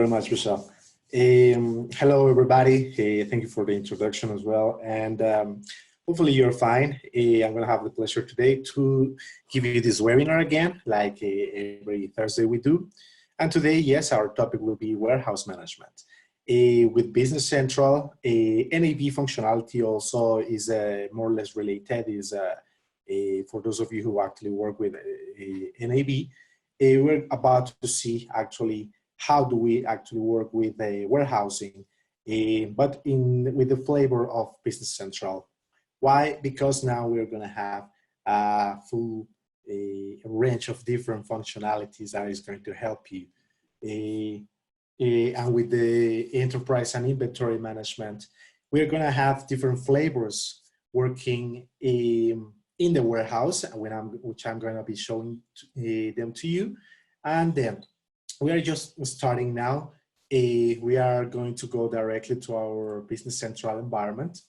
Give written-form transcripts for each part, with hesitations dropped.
very much, Michelle. Hello, everybody. Thank you for the introduction as well. And hopefully you're fine. I'm going to have the pleasure today to give you this webinar again, like every Thursday we do. And today, yes, our topic will be warehouse management. With Business Central, NAV functionality also is more or less related, is for those of you who actually work with NAV, we're about to see actually how do we actually work with warehousing, but with the flavor of Business Central. Why? Because now we're going to have a full range of different functionalities that is going to help you. And with the enterprise and inventory management, we're going to have different flavors working in the warehouse, which I'm going to be showing them to you. And then we are just starting now. We are going to go directly to our Business Central environment.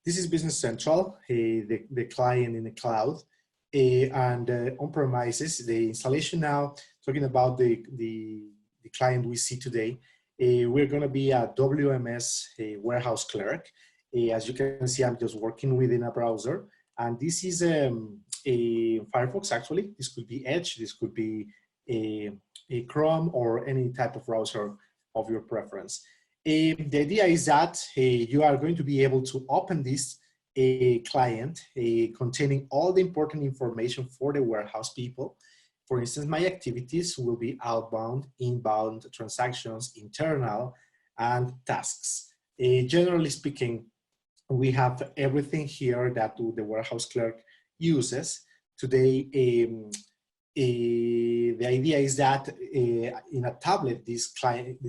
This is Business Central, the client in the cloud, and on premises, the installation now, talking about the client we see today, we're going to be a WMS warehouse clerk. As you can see, I'm just working within a browser, and this is a Firefox actually. This could be Edge, this could be a Chrome, or any type of browser of your preference. The idea is that you are going to be able to open this client containing all the important information for the warehouse people. For instance, my activities will be outbound, inbound transactions, internal, and tasks. Generally speaking, we have everything here that the warehouse clerk uses. Today, the idea is that in a tablet, this client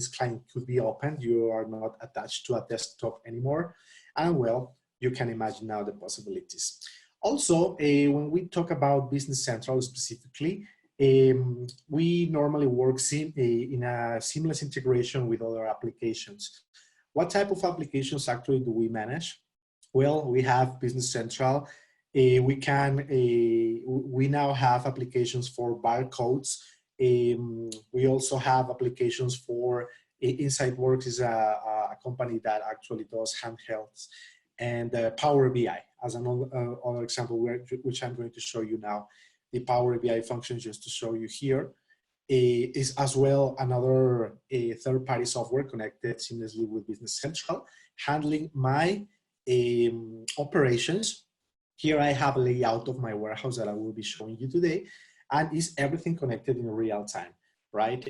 could be opened. You are not attached to a desktop anymore. And well, you can imagine now the possibilities. Also, when we talk about Business Central specifically, we normally work in a seamless integration with other applications. What type of applications actually do we manage? Well, we have Business Central. We now have applications for barcodes. We also have applications for InsightWorks is a company that actually does handhelds, and Power BI as another example, which I'm going to show you now. The Power BI function, just to show you here, is as well another third-party software connected seamlessly with Business Central, handling my operations. Here I have a layout of my warehouse that I will be showing you today, and is everything connected in real time, right?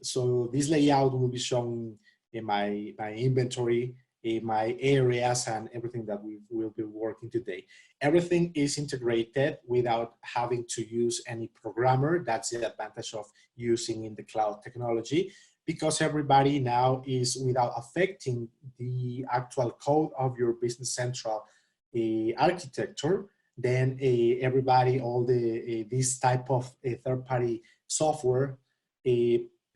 So this layout will be shown in my inventory, in my areas, and everything that we will be working today. Everything is integrated without having to use any programmer. That's the advantage of using in the cloud technology, because everybody now is without affecting the actual code of your Business Central architecture. Then everybody, all this type of third-party software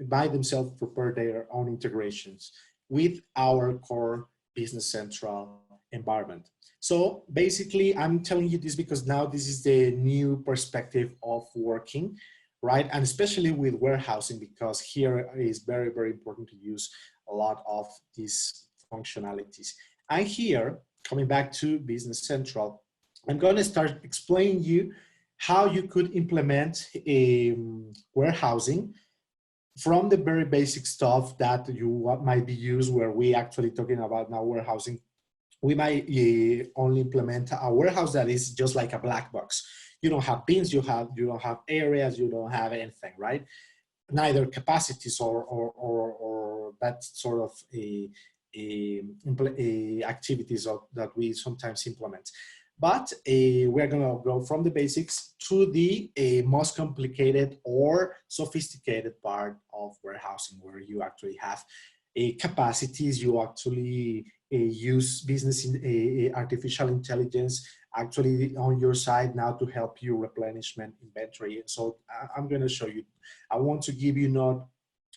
by themselves prepare their own integrations with our core Business Central environment. So basically, I'm telling you this because now this is the new perspective of working, right? And especially with warehousing, because here is very, very important to use a lot of these functionalities. And here, coming back to Business Central, I'm going to start explaining you how you could implement warehousing from the very basic stuff that you might be used, where we actually talking about now warehousing. We might only implement a warehouse that is just like a black box. You don't have bins, you don't have areas, you don't have anything, right? Neither capacities or that sort of activities that we sometimes implement. But we're going to go from the basics to the most complicated or sophisticated part of warehousing, where you actually have capacities. You actually use business artificial intelligence actually on your side now to help you replenishment inventory. So I'm going to show you. I want to give you not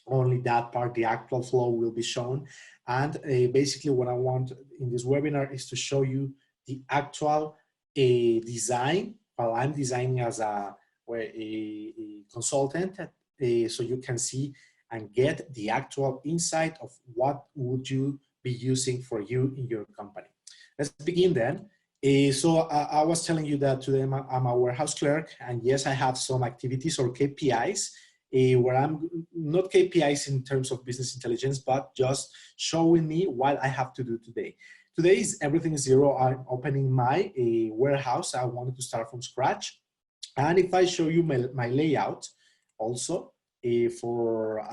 only that part, the actual flow will be shown. And basically what I want in this webinar is to show you the actual design while I'm designing as a consultant, so you can see and get the actual insight of what would you be using for you in your company. Let's begin then. I was telling you that today I'm a warehouse clerk, and yes, I have some activities or KPIs where I'm not KPIs in terms of business intelligence, but just showing me what I have to do today. Today is everything is zero. I'm opening my warehouse. I wanted to start from scratch. And if I show you my layout also for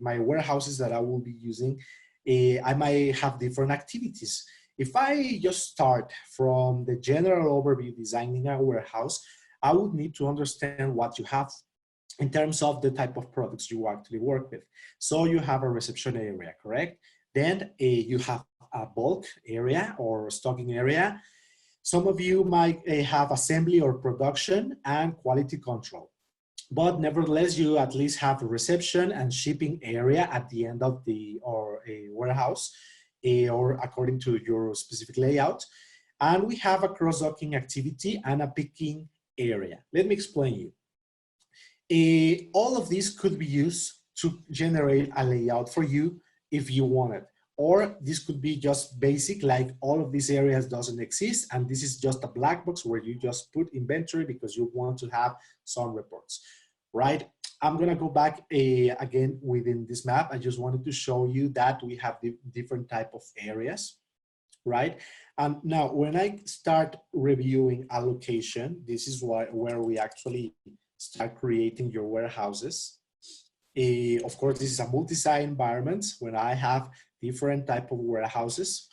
my warehouses that I will be using, I might have different activities. If I just start from the general overview designing a warehouse, I would need to understand what you have in terms of the type of products you actually work with. So you have a reception area, correct? Then you have a bulk area or stocking area. Some of you might have assembly or production and quality control. But nevertheless, you at least have a reception and shipping area at the end of the or a warehouse or according to your specific layout. And we have a cross-docking activity and a picking area. Let me explain you. All of these could be used to generate a layout for you if you want it. Or this could be just basic, like all of these areas doesn't exist, and this is just a black box where you just put inventory because you want to have some reports, right? I'm gonna go back again within this map. I just wanted to show you that we have the different type of areas, right? And now when I start reviewing allocation, this is where we actually start creating your warehouses. Of course, this is a multi-site environment when I have different type of warehouses.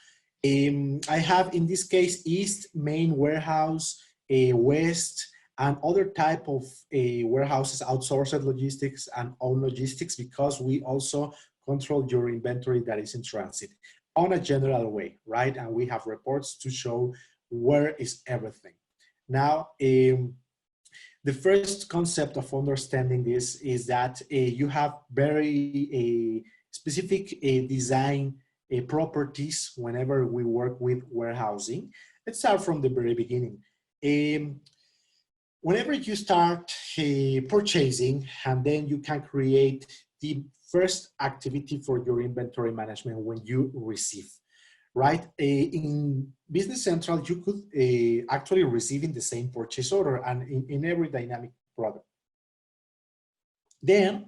I have, in this case, East, main warehouse, West, and other type of warehouses, outsourced logistics and own logistics, because we also control your inventory that is in transit on a general way, right? And we have reports to show where is everything. Now, the first concept of understanding this is that you have very specific design properties whenever we work with warehousing. Let's start from the very beginning. Whenever you start purchasing, and then you can create the first activity for your inventory management when you receive, right? In Business Central, you could actually receive in the same purchase order and in every dynamic product. Then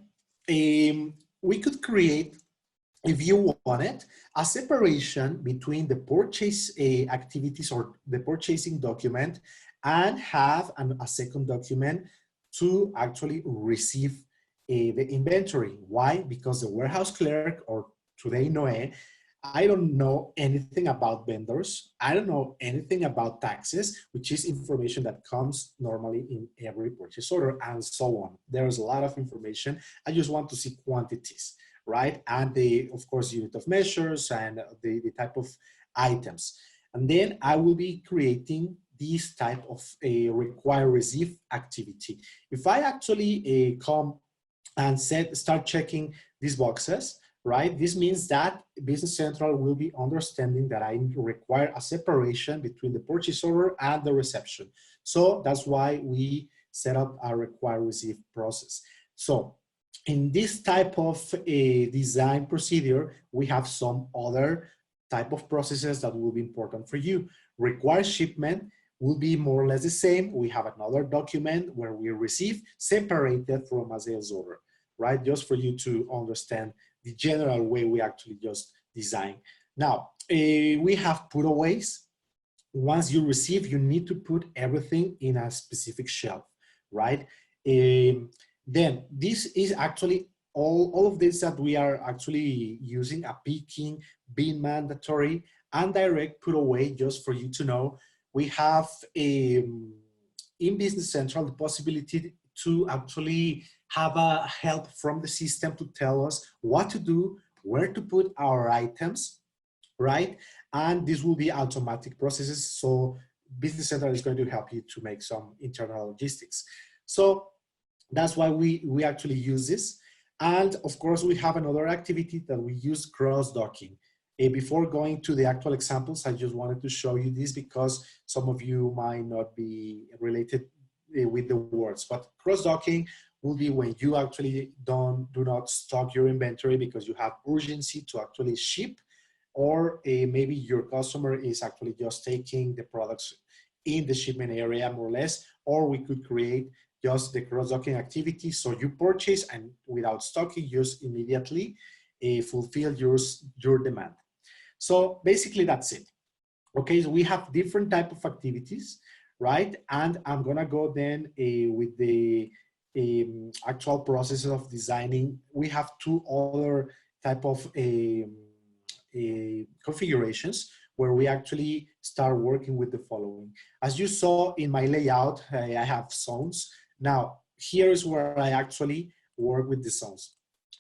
we could create, if you wanted, a separation between the purchase activities or the purchasing document and have a second document to actually receive the inventory. Why? Because the warehouse clerk, or today Noé, I don't know anything about vendors. I don't know anything about taxes, which is information that comes normally in every purchase order and so on. There's a lot of information. I just want to see quantities, right? And the, of course, unit of measures and the type of items. And then I will be creating this type of a require receive activity. If I actually come and start checking these boxes, right? This means that Business Central will be understanding that I require a separation between the purchase order and the reception. So that's why we set up a require receive process. So in this type of a design procedure, we have some other type of processes that will be important for you. Require shipment will be more or less the same. We have another document where we receive separated from a sales order, right? Just for you to understand the general way we actually just design. Now, we have putaways. Once you receive, you need to put everything in a specific shelf, right? Then this is actually all of this that we are actually using a picking, being mandatory, and direct put away. Just for you to know, we have in Business Central the possibility to actually have a help from the system to tell us what to do, where to put our items, right? And this will be automatic processes. So Business Central is going to help you to make some internal logistics. So that's why we actually use this. And of course, we have another activity that we use, cross-docking. Before going to the actual examples, I just wanted to show you this because some of you might not be related with the words, but cross-docking will be when you actually do not stock your inventory because you have urgency to actually ship, or maybe your customer is actually just taking the products in the shipment area more or less, or we could create just the cross-docking activity. So you purchase and without stocking, just immediately fulfill your demand. So basically that's it. Okay, so we have different type of activities, right? And I'm gonna go then with the actual process of designing. We have two other type of configurations where we actually start working with the following. As you saw in my layout, I have zones. Now, here is where I actually work with the zones.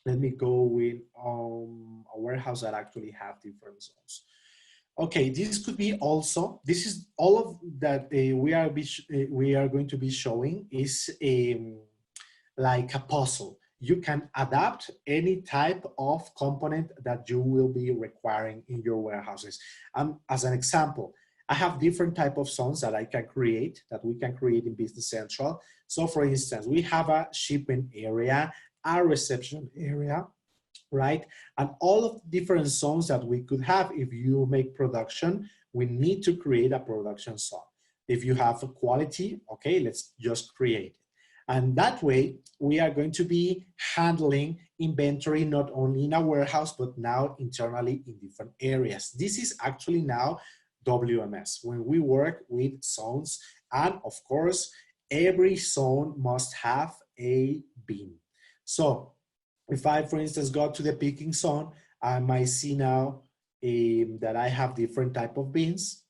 Let me go with a warehouse that actually have different zones. Okay, this could be also, this is all of that we are going to be showing is like a puzzle. You can adapt any type of component that you will be requiring in your warehouses. As an example, I have different type of zones that I can create, that we can create in Business Central. So for instance, we have a shipping area, a reception area, right? And all of the different zones that we could have. If you make production, we need to create a production zone. If you have a quality, okay, let's just create it. And that way, we are going to be handling inventory not only in a warehouse, but now internally in different areas. This is actually now WMS, when we work with zones. And of course, every zone must have a bin. So if I, for instance, go to the picking zone, I might see now that I have different type of bins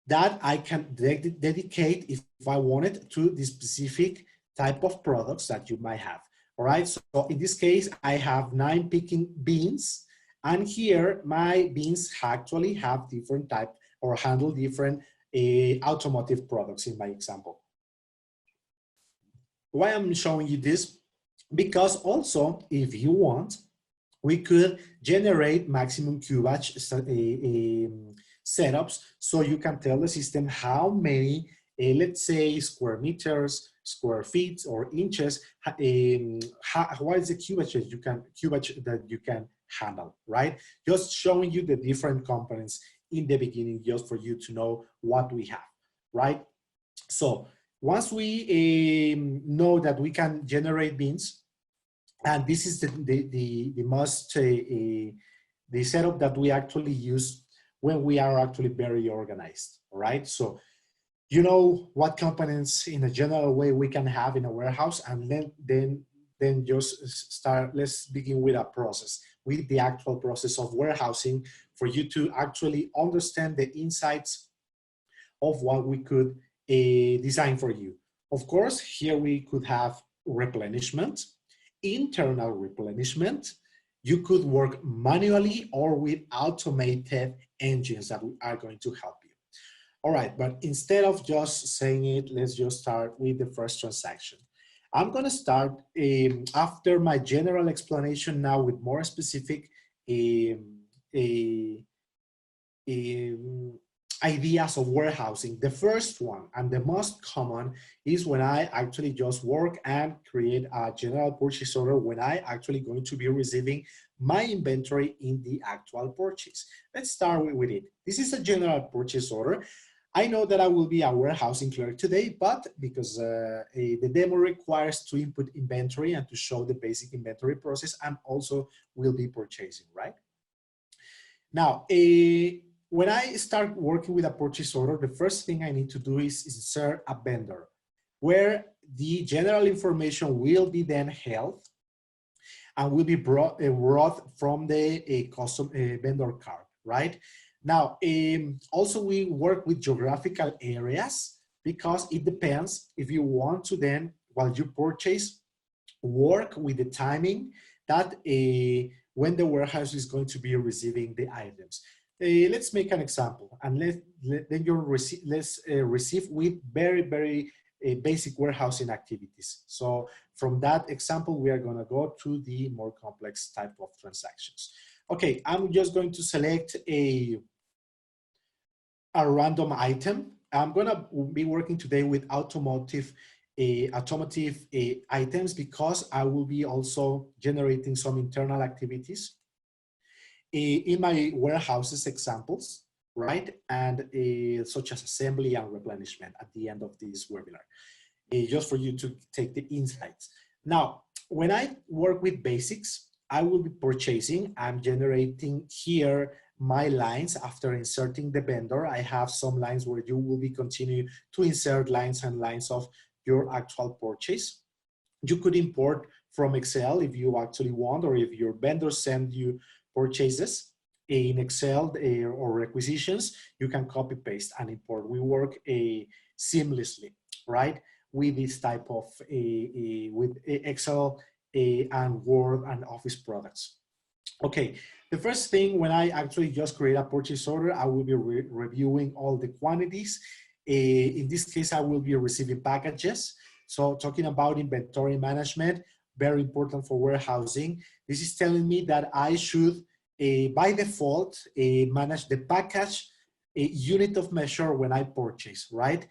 that I can dedicate if I wanted to the specific type of products that you might have. All right, so in this case, I have 9 picking bins, and here my bins actually have different type or handle different automotive products in my example. Why I'm showing you this? Because also, if you want, we could generate maximum queue batch setups, so you can tell the system how many, let's say, square meters, square feet, or inches. What is the queue batch that you can handle, right? Just showing you the different components in the beginning, just for you to know what we have, right? So once we know that we can generate bins, and this is the most the setup that we actually use when we are actually very organized, right? So you know what components in a general way we can have in a warehouse, and then just start. Let's begin with a process, with the actual process of warehousing, for you to actually understand the insights of what we could design for you. Of course, here we could have replenishment, internal replenishment. You could work manually or with automated engines that are going to help you. All right, but instead of just saying it, let's just start with the first transaction. I'm going to start after my general explanation now with more specific ideas of warehousing. The first one and the most common is when I actually just work and create a general purchase order when I actually going to be receiving my inventory in the actual purchase. Let's start with it. This is a general purchase order. I know that I will be a warehousing clerk today, but because the demo requires to input inventory and to show the basic inventory process, I'm also will be purchasing, right? Now, when I start working with a purchase order, the first thing I need to do is insert a vendor, where the general information will be then held and will be brought from the custom vendor card, right? Now, also we work with geographical areas, because it depends if you want to then, while you purchase, work with the timing that when the warehouse is going to be receiving the items. Let's make an example, and then you receive with very basic warehousing activities. So from that example, we are going to go to the more complex type of transactions. Okay, I'm just going to select a random item. I'm going to be working today with automotive automotive items because I will be also generating some internal activities in my warehouses examples, right? And such as assembly and replenishment at the end of this webinar, just for you to take the insights. Now, when I work with basics, I will be purchasing, I'm generating here my lines after inserting the vendor. I have some lines where you will be continue to insert lines and lines of your actual purchase. You could import from Excel if you actually want, or if your vendor send you purchases in Excel or requisitions, you can copy paste and import. We work seamlessly, right? With this type of with Excel and Word and Office products. Okay, the first thing when I actually just create a purchase order, I will be reviewing all the quantities. In this case, I will be receiving packages. So talking about inventory management, very important for warehousing. This is telling me that I should, by default, manage the package unit of measure when I purchase, right?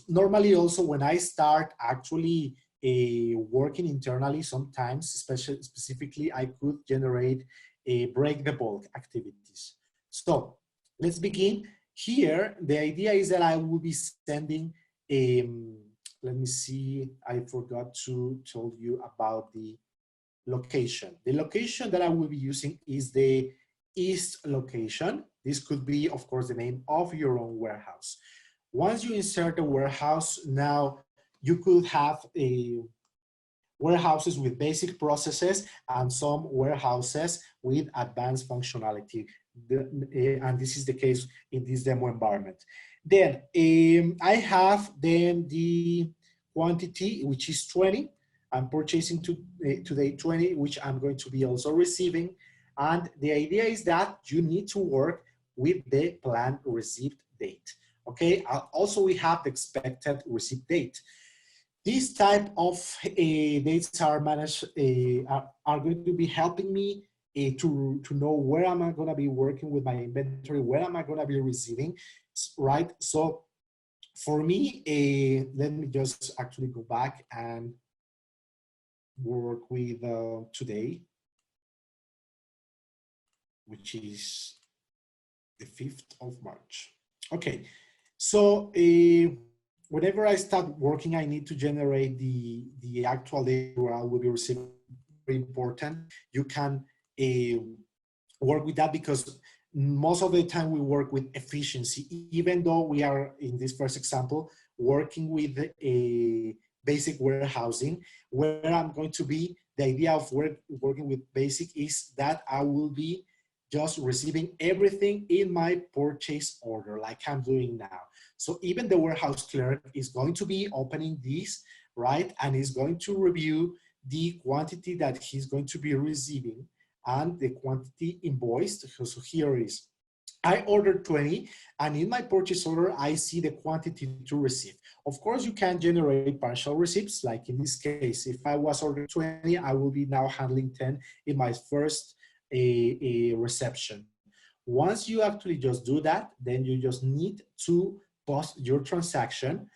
Normally also when I start actually working internally, sometimes, specifically, I could generate a break the bulk activities. So let's begin. Here, the idea is that I will be sending, let me see, I forgot to tell you about the location. The location that I will be using is the East location. This could be, of course, the name of your own warehouse. Once you insert a warehouse, now you could have warehouses with basic processes and some warehouses with advanced functionality. And this is the case in this demo environment. Then I have then the quantity, which is 20. I'm purchasing today 20, which I'm going to be also receiving. And the idea is that you need to work with the planned receipt date. Okay, also we have the expected receipt date. These type of dates are managed, are going to be helping me to know where am I going to be working with my inventory, where am I going to be receiving, right? So for me, let me just actually go back and work with today, which is the 5th of March. Okay, so whenever I start working, I need to generate the actual date where I will be receiving. Very important. You can work with that because most of the time we work with efficiency, even though we are, in this first example, working with a basic warehousing, where I'm going to be, the idea of working with basic is that I will be just receiving everything in my purchase order like I'm doing now. So even the warehouse clerk is going to be opening this, right? And is going to review the quantity that he's going to be receiving and the quantity invoiced. So here is, I ordered 20, and in my purchase order, I see the quantity to receive. Of course, you can generate partial receipts, like in this case, if I was ordering 20, I will be now handling 10 in my first a reception. Once you actually just do that, then you just need to post your transaction.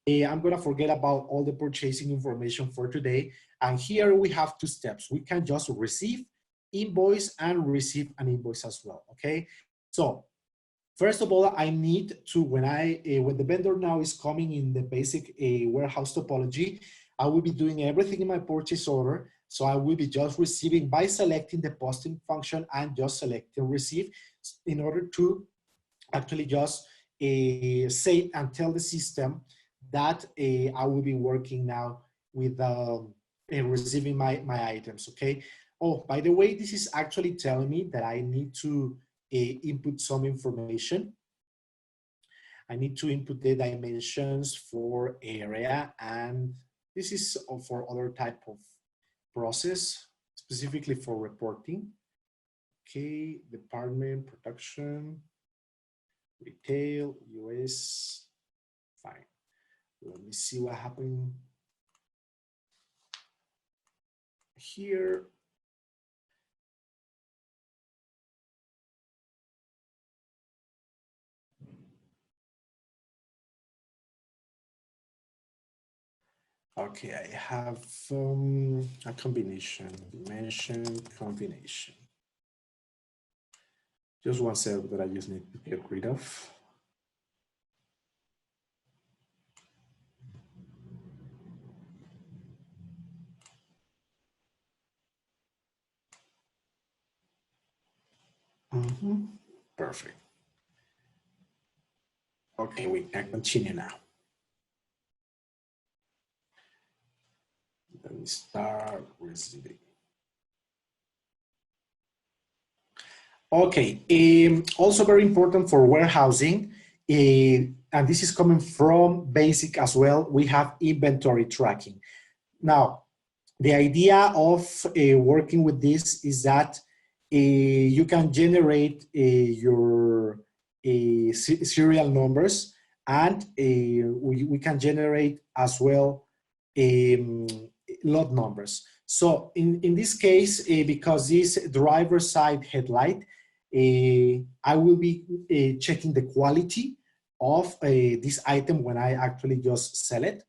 I'm gonna forget about all the purchasing information for today. And here we have two steps. We can just receive invoice and receive an invoice as well, okay? So first of all, I need to, when the vendor now is coming in the basic warehouse topology, I will be doing everything in my purchase order. So I will be just receiving by selecting the posting function and just selecting receive in order to actually just say and tell the system that I will be working now with receiving my items, okay? Oh, by the way, this is actually telling me that I need to input some information. I need to input the dimensions for area, and this is for other type of process, specifically for reporting. Okay, department, production, retail, US, fine. Let me see what happened here. Okay, I have a combination, dimension combination. Just one cell that I just need to get rid of. Perfect. Okay, we can continue now. Let me start receiving. Okay, also very important for warehousing, and this is coming from BASIC as well, we have inventory tracking. Now, the idea of working with this is that you can generate your serial numbers, and we can generate as well lot numbers. So in this case, because this driver side headlight, I will be checking the quality of this item when I actually just sell it.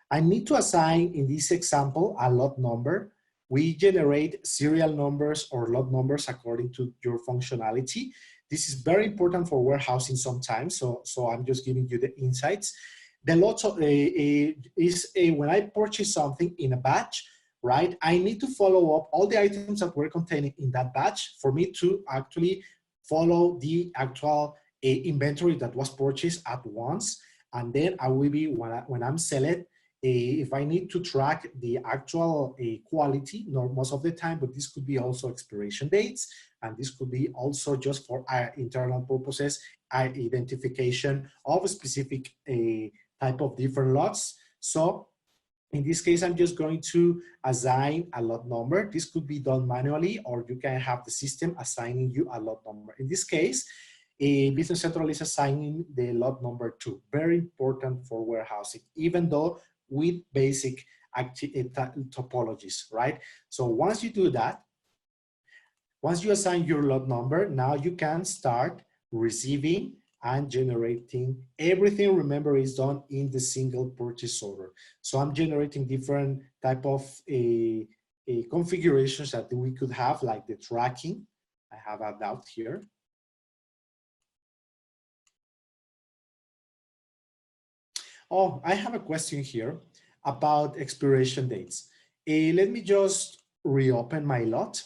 I need to assign, in this example, a lot number. We generate serial numbers or lot numbers according to your functionality. This is very important for warehousing sometimes, so I'm just giving you the insights. The lot is when I purchase something in a batch, right? I need to follow up all the items that were contained in that batch for me to actually follow the actual inventory that was purchased at once. And then I will be, when I'm selling, if I need to track the actual quality, not most of the time, but this could be also expiration dates, and this could be also just for internal purposes, identification of a specific type of different lots. So in this case, I'm just going to assign a lot number. This could be done manually, or you can have the system assigning you a lot number. In this case, Business Central is assigning the lot number 2. Very important for warehousing, even though with basic topologies, right? So once you do that, once you assign your lot number, now you can start receiving and generating. Everything, remember, is done in the single purchase order. So I'm generating different type of configurations that we could have, like the tracking. I have a doubt here. Oh, I have a question here about expiration dates. Let me just reopen my lot.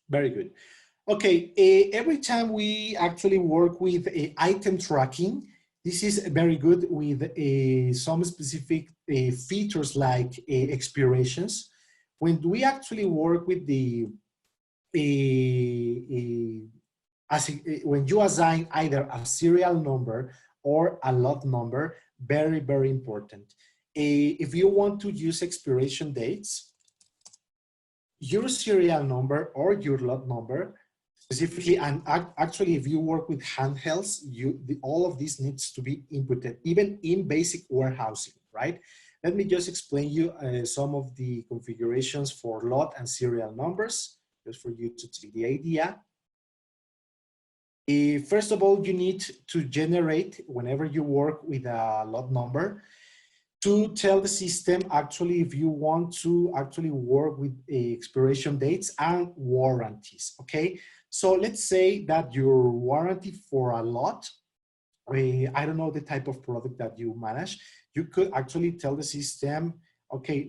Very good. Okay, every time we actually work with item tracking, this is very good with some specific features like expirations. When we actually work with the, when you assign either a serial number or a lot number, very, very important. If you want to use expiration dates, your serial number or your lot number specifically, and actually if you work with handhelds, all of this needs to be inputted, even in basic warehousing, right? Let me just explain you some of the configurations for lot and serial numbers, just for you to take the idea. First of all, you need to generate, whenever you work with a lot number, to tell the system actually if you want to actually work with expiration dates and warranties, okay? So let's say that your warranty for a lot, I don't know the type of product that you manage, you could actually tell the system, okay,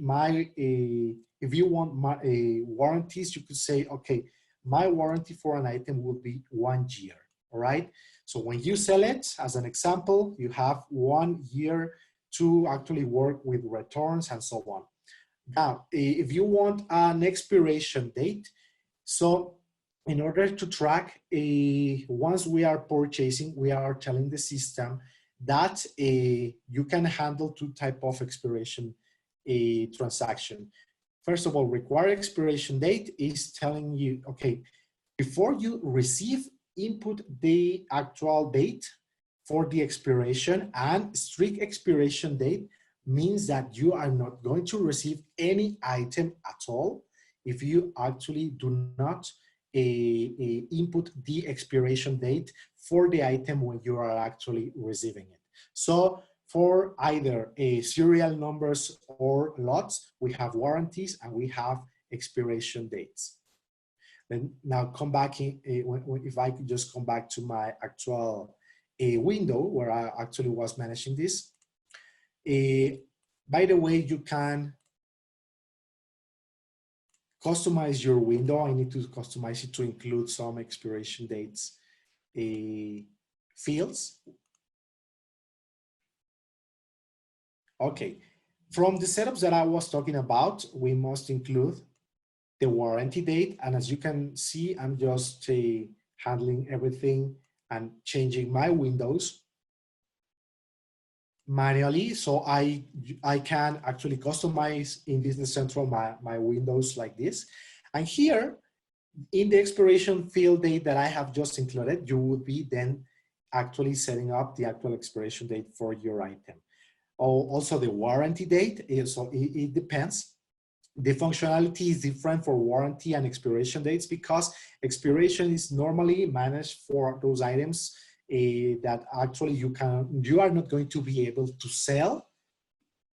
if you want my warranties, you could say, okay, my warranty for an item will be 1 year, all right? So when you sell it, as an example, you have 1 year to actually work with returns and so on. Now, if you want an expiration date, so in order to track, once we are purchasing, we are telling the system that you can handle 2 type of expiration transaction. First of all, required expiration date is telling you, okay, before you receive, input the actual date for the expiration, and strict expiration date means that you are not going to receive any item at all if you actually do not input the expiration date for the item when you are actually receiving it. So For either a serial numbers or lots, we have warranties and we have expiration dates. Then now come back in, if I could just come back to my actual window where I actually was managing this. By the way, you can customize your window. I need to customize it to include some expiration dates fields. Okay, from the setups that I was talking about, we must include the warranty date. And as you can see, I'm just handling everything and changing my windows manually. So I can actually customize in Business Central my windows like this. And here in the expiration field date that I have just included, you would be then actually setting up the actual expiration date for your item. Also the warranty date, so it depends. The functionality is different for warranty and expiration dates because expiration is normally managed for those items that actually you are not going to be able to sell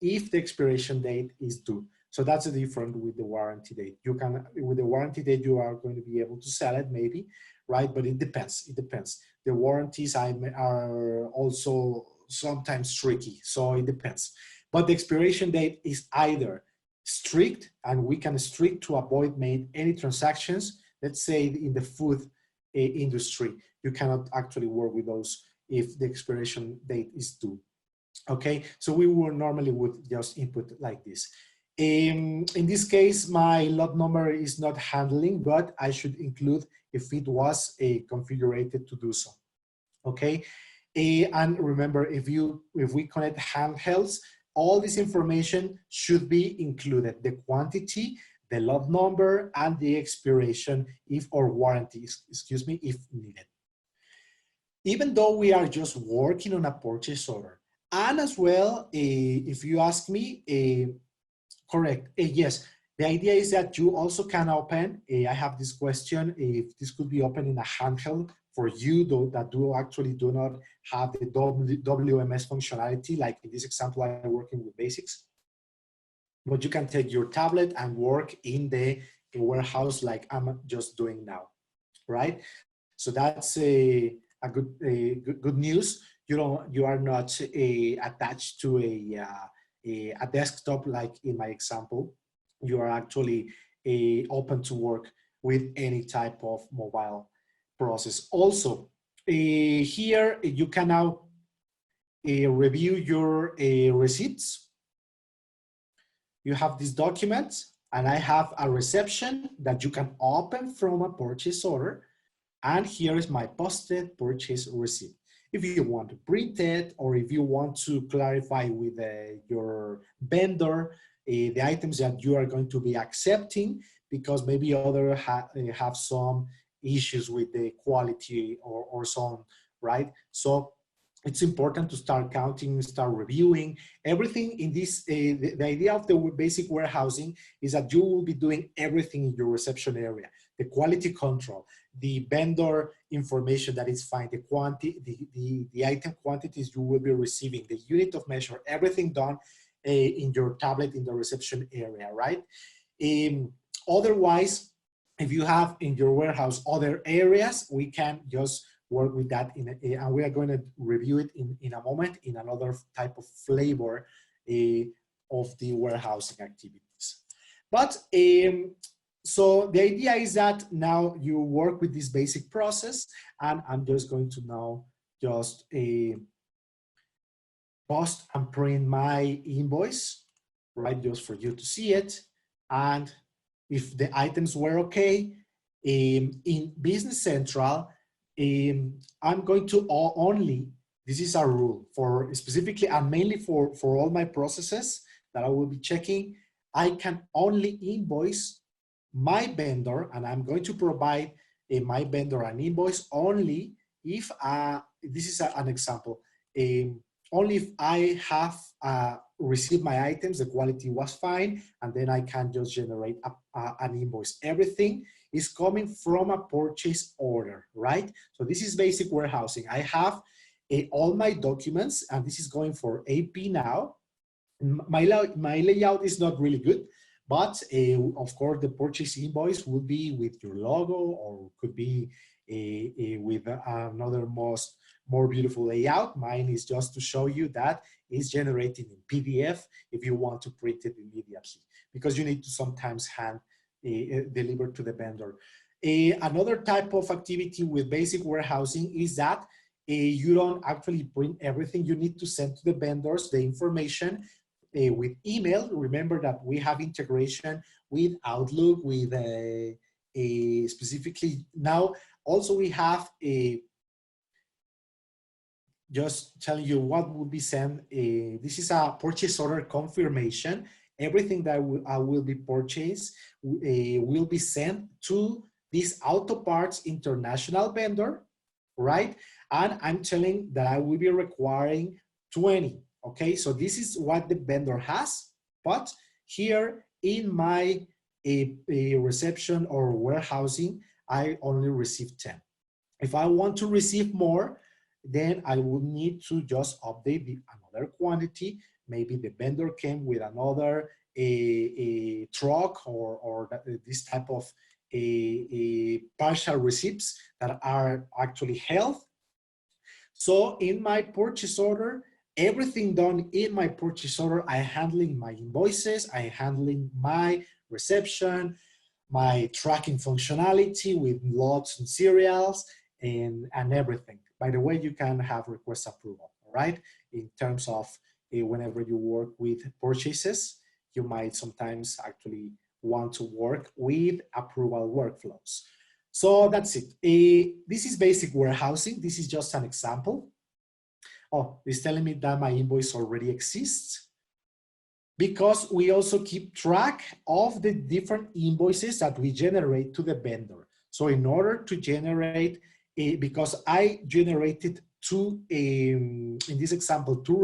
if the expiration date is due. So that's the difference with the warranty date. You can, with the warranty date, you are going to be able to sell it maybe, right? But it depends, it depends. The warranties are also sometimes tricky, so it depends. But the expiration date is either strict, and we can strict to avoid made any transactions. Let's say in the food industry, you cannot actually work with those if the expiration date is due. Okay, so we would normally just input like this. In this case, my lot number is not handling, but I should include if it was configured to do so. Okay, and remember, if we connect handhelds, all this information should be included: the quantity, the lot number, and the expiration or warranty, excuse me, if needed. Even though we are just working on a purchase order, and as well, if you ask me, correct, yes, the idea is that you also can open, I have this question, if this could be open in a handheld for you that actually do not have the WMS functionality, like in this example, I'm working with basics. But you can take your tablet and work in the warehouse like I'm just doing now, right? So that's a good news. You are not attached to a desktop like in my example. You are actually open to work with any type of mobile process. Also, here you can now review your receipts. You have this document, and I have a reception that you can open from a purchase order. And here is my posted purchase receipt. If you want to print it, or if you want to clarify with your vendor the items that you are going to be accepting, because maybe others have some issues with the quality or so on, right? So it's important to start counting, start reviewing everything in this. The idea of the basic warehousing is that you will be doing everything in your reception area: the quality control, the vendor information that is fine, the quantity, the item quantities you will be receiving, the unit of measure, everything done in your tablet in the reception area, right? Otherwise, if you have in your warehouse other areas, we can just work with that and we are going to review it in a moment in another type of flavor of the warehousing activities. But so the idea is that now you work with this basic process, and I'm just going to now just post and print my invoice, right, just for you to see it. And if the items were okay, in Business Central, I'm going to only, this is a rule for specifically and mainly for all my processes that I will be checking, I can only invoice my vendor, and I'm going to provide my vendor an invoice only if, this is an example, only if I have received my items, the quality was fine, and then I can just generate an invoice. Everything is coming from a purchase order, right? So this is basic warehousing. I have all my documents, and this is going for AP now. My layout is not really good, but of course the purchase invoice will be with your logo, or could be with another more beautiful layout. Mine is just to show you that it's generated in PDF if you want to print it immediately, because you need to sometimes hand deliver to the vendor. Another type of activity with basic warehousing is that you don't actually print everything. You need to send to the vendors the information with email. Remember that we have integration with Outlook, with specifically now. Also, we have just telling you what will be sent. This is a purchase order confirmation. Everything that I will be purchased will be sent to this Auto Parts International vendor, right? And I'm telling that I will be requiring 20. Okay, so this is what the vendor has, but here in my reception or warehousing, I only receive 10. If I want to receive more, then I would need to just update another quantity. Maybe the vendor came with another a truck or this type of partial receipts that are actually held. So in my purchase order, everything done in my purchase order, I handling my invoices, I handling my reception, my tracking functionality with lots and serials and everything. By the way, you can have request approval, all right? In terms of whenever you work with purchases, you might sometimes actually want to work with approval workflows. So that's it. This is basic warehousing. This is just an example. Oh, it's telling me that my invoice already exists, because we also keep track of the different invoices that we generate to the vendor. So in order to generate, because I generated in this example, two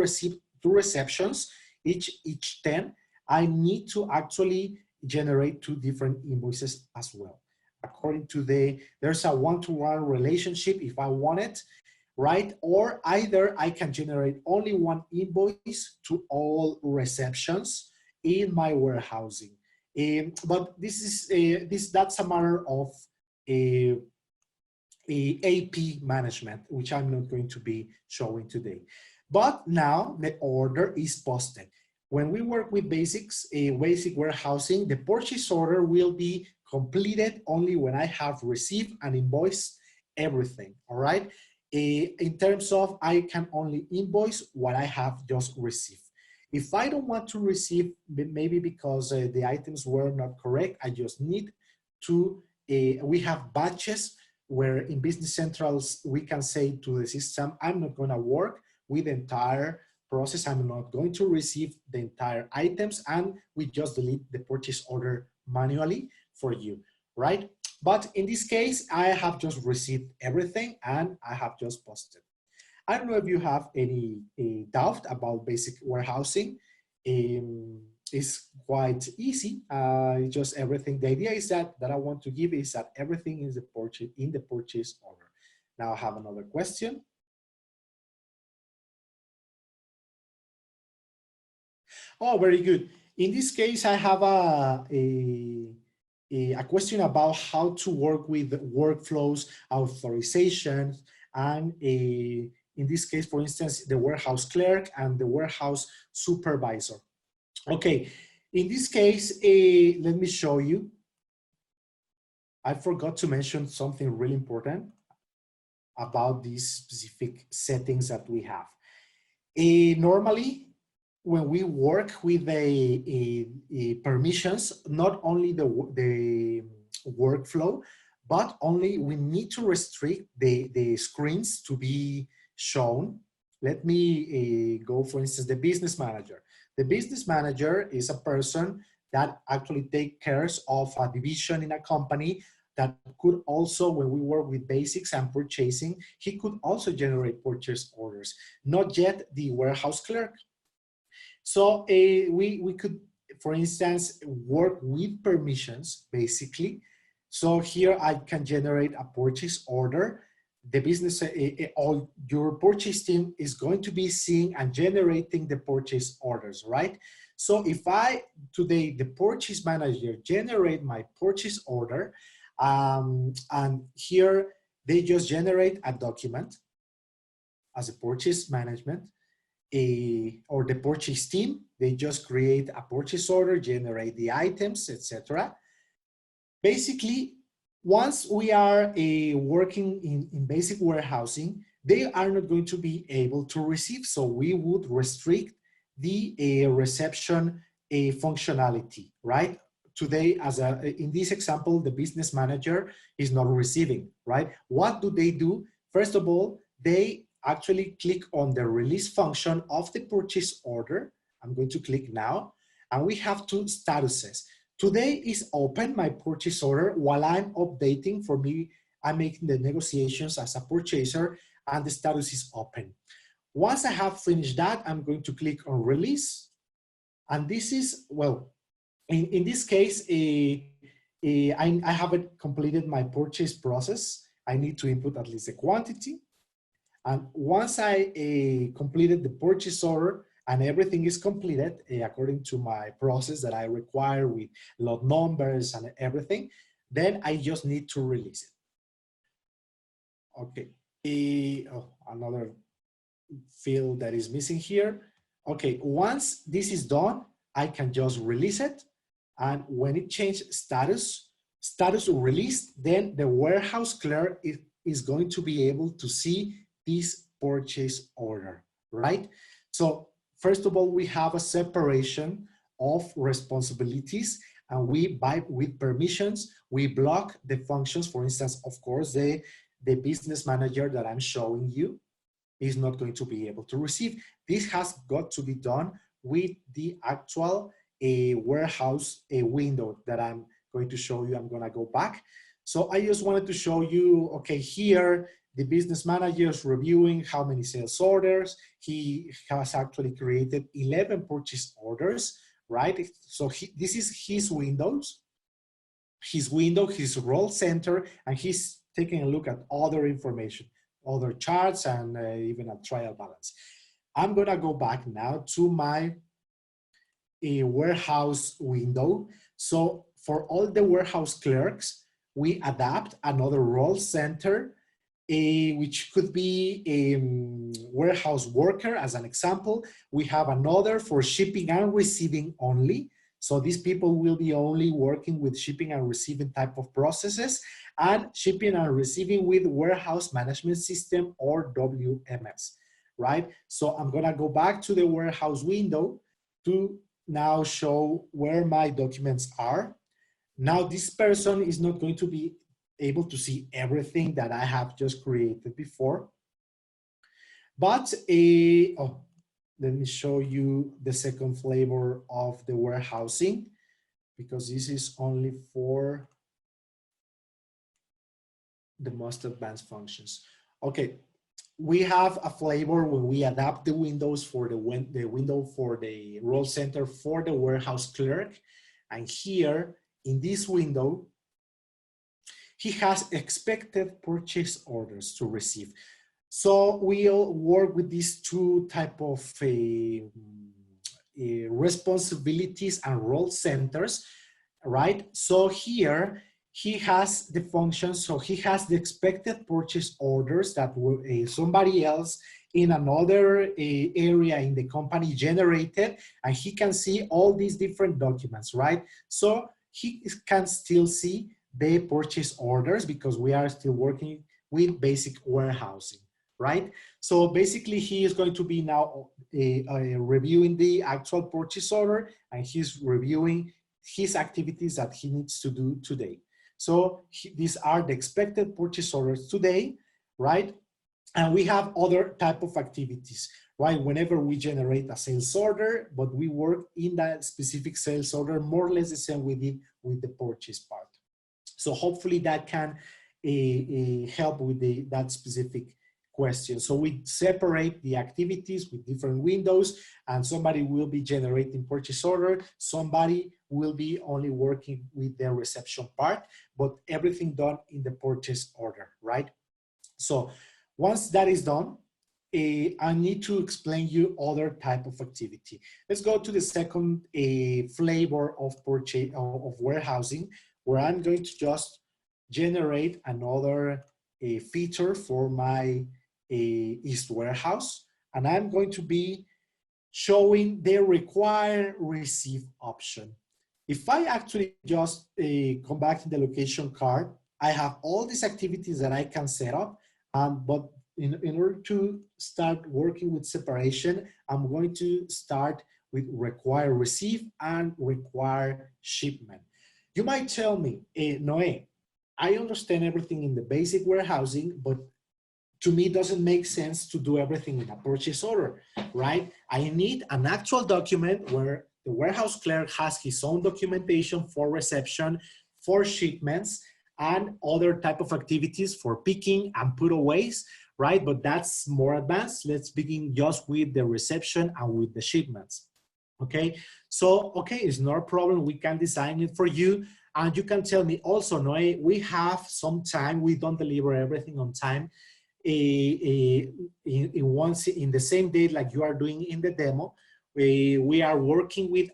receptions, each 10, I need to actually generate 2 different invoices as well. According to there's a one-to-one relationship if I want it, right? Or either I can generate only 1 invoice to all receptions in my warehousing. But this is that's a matter of AP management, which I'm not going to be showing today. But now the order is posted. When we work with basic warehousing, the purchase order will be completed only when I have received and invoiced everything, all right? In terms of, I can only invoice what I have just received. If I don't want to receive, maybe because the items were not correct, I just need to, we have batches where in Business Centrals, we can say to the system, I'm not gonna work with the entire process. I'm not going to receive the entire items, and we just delete the purchase order manually for you, right? But in this case, I have just received everything and I have just posted. I don't know if you have any doubt about basic warehousing. It's quite easy. Just everything. The idea is that I want to give is that everything is in the purchase order. Now I have another question. Oh, very good. In this case, I have a question about how to work with workflows, authorizations, and in this case, for instance, the warehouse clerk and the warehouse supervisor. Okay, in this case, let me show you. I forgot to mention something really important about these specific settings that we have. Normally, when we work with the permissions, not only the workflow, but only we need to restrict the screens to be shown. Let me go, for instance, the business manager. The business manager is a person that actually takes care of a division in a company that could also, when we work with basics and purchasing, he could also generate purchase orders, not yet the warehouse clerk. So we could, for instance, work with permissions, basically. So here I can generate a purchase order the business or your purchase team is going to be seeing and generating the purchase orders, right? So if I today, the purchase manager, generate my purchase order, and here they just generate a document as a purchase management, or the purchase team, they just create a purchase order, generate the items, etc. Basically, once we are working in basic warehousing, they are not going to be able to receive. So we would restrict the reception functionality, right? Today, in this example, the business manager is not receiving, right? What do they do? First of all, they actually click on the release function of the purchase order. I'm going to click now, and we have two statuses. Today is open, my purchase order, while I'm updating. For me, I'm making the negotiations as a purchaser, and the status is open. Once I have finished that, I'm going to click on release. And this is, well, in this case, I haven't completed my purchase process. I need to input at least a quantity. And once I completed the purchase order and everything is completed according to my process that I require with lot numbers and everything, then I just need to release it. Okay, another field that is missing here. Okay, once this is done, I can just release it. And when it changes status released, then the warehouse clerk is going to be able to see this purchase order, right? So first of all, we have a separation of responsibilities, and with permissions, we block the functions. For instance, of course, the business manager that I'm showing you is not going to be able to receive. This has got to be done with the actual warehouse window that I'm going to show you. I'm gonna go back. So I just wanted to show you, okay, here, the business manager is reviewing how many sales orders. He has actually created 11 purchase orders, right? So this is his windows, his role center, and he's taking a look at other information, other charts, and even a trial balance. I'm gonna go back now to my warehouse window. So for all the warehouse clerks, we adapt another role center, which could be a warehouse worker. As an example, we have another for shipping and receiving only. So these people will be only working with shipping and receiving type of processes, and shipping and receiving with warehouse management system, or WMS, right? So I'm gonna go back to the warehouse window to now show where my documents are. Now this person is not going to be able to see everything that I have just created before. But let me show you the second flavor of the warehousing, because this is only for the most advanced functions. Okay, we have a flavor when we adapt the windows for the window for the role center for the warehouse clerk. And here in this window, he has expected purchase orders to receive. So we'll work with these two type of responsibilities and role centers, right? So here he has the functions. So he has the expected purchase orders that will, somebody else in another area in the company generated, and he can see all these different documents, right? So he can still see the purchase orders because we are still working with basic warehousing, right? So basically he is going to be now reviewing the actual purchase order, and he's reviewing his activities that he needs to do today. So these are the expected purchase orders today, right? And we have other type of activities, right? Whenever we generate a sales order, but we work in that specific sales order, more or less the same we did with the purchase part. So hopefully that can help with that specific question. So we separate the activities with different windows, and somebody will be generating purchase order, somebody will be only working with the reception part, but everything done in the purchase order, right? So once that is done, I need to explain you other type of activity. Let's go to the second flavor of purchase of warehousing, where I'm going to just generate another feature for my East warehouse, and I'm going to be showing the require receive option. If I actually just come back to the location card, I have all these activities that I can set up, but in order to start working with separation, I'm going to start with require receive and require shipment. You might tell me, Noé, I understand everything in the basic warehousing, but to me, it doesn't make sense to do everything in a purchase order, right? I need an actual document where the warehouse clerk has his own documentation for reception, for shipments, and other type of activities for picking and putaways, right? But that's more advanced. Let's begin just with the reception and with the shipments, okay? So, okay, it's not a problem. We can design it for you. And you can tell me also, Noé, we have some time. We don't deliver everything on time. In the same day like you are doing in the demo, we are working with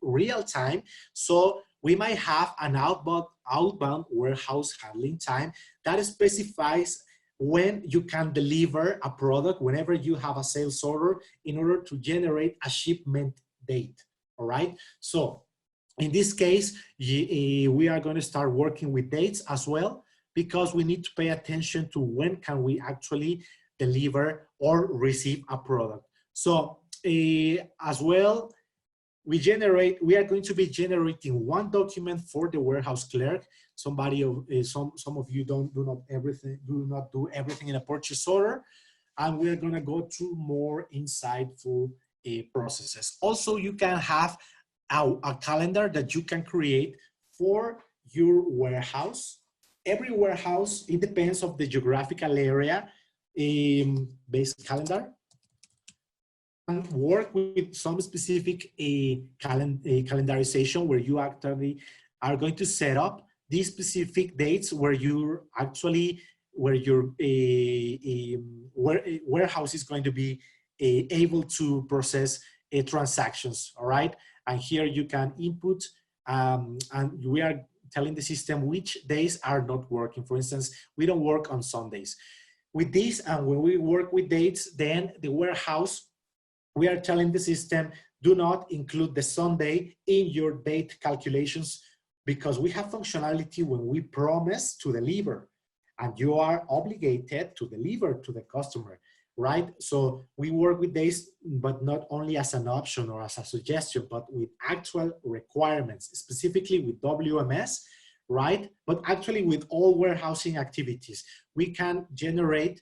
real time, so we might have an outbound warehouse handling time that specifies when you can deliver a product whenever you have a sales order in order to generate a shipment date. All right, so in this case we are going to start working with dates as well, because we need to pay attention to when can we actually deliver or receive a product. So as well, we are going to be generating one document for the warehouse clerk. Some of you do not do everything in a purchase order, and we're going to go through more insightful processes. Also, you can have a calendar that you can create for your warehouse. Every warehouse, it depends on the geographical area, based calendar, and work with some specific calendarization where you actually are going to set up these specific dates where your warehouse is going to be able to process transactions, all right? And here you can input, and we are telling the system which days are not working. For instance, we don't work on Sundays. With this, and when we work with dates, then the warehouse, we are telling the system, do not include the Sunday in your date calculations, because we have functionality when we promise to deliver, and you are obligated to deliver to the customer, right? So we work with days, but not only as an option or as a suggestion, but with actual requirements, specifically with WMS, right? But actually with all warehousing activities, we can generate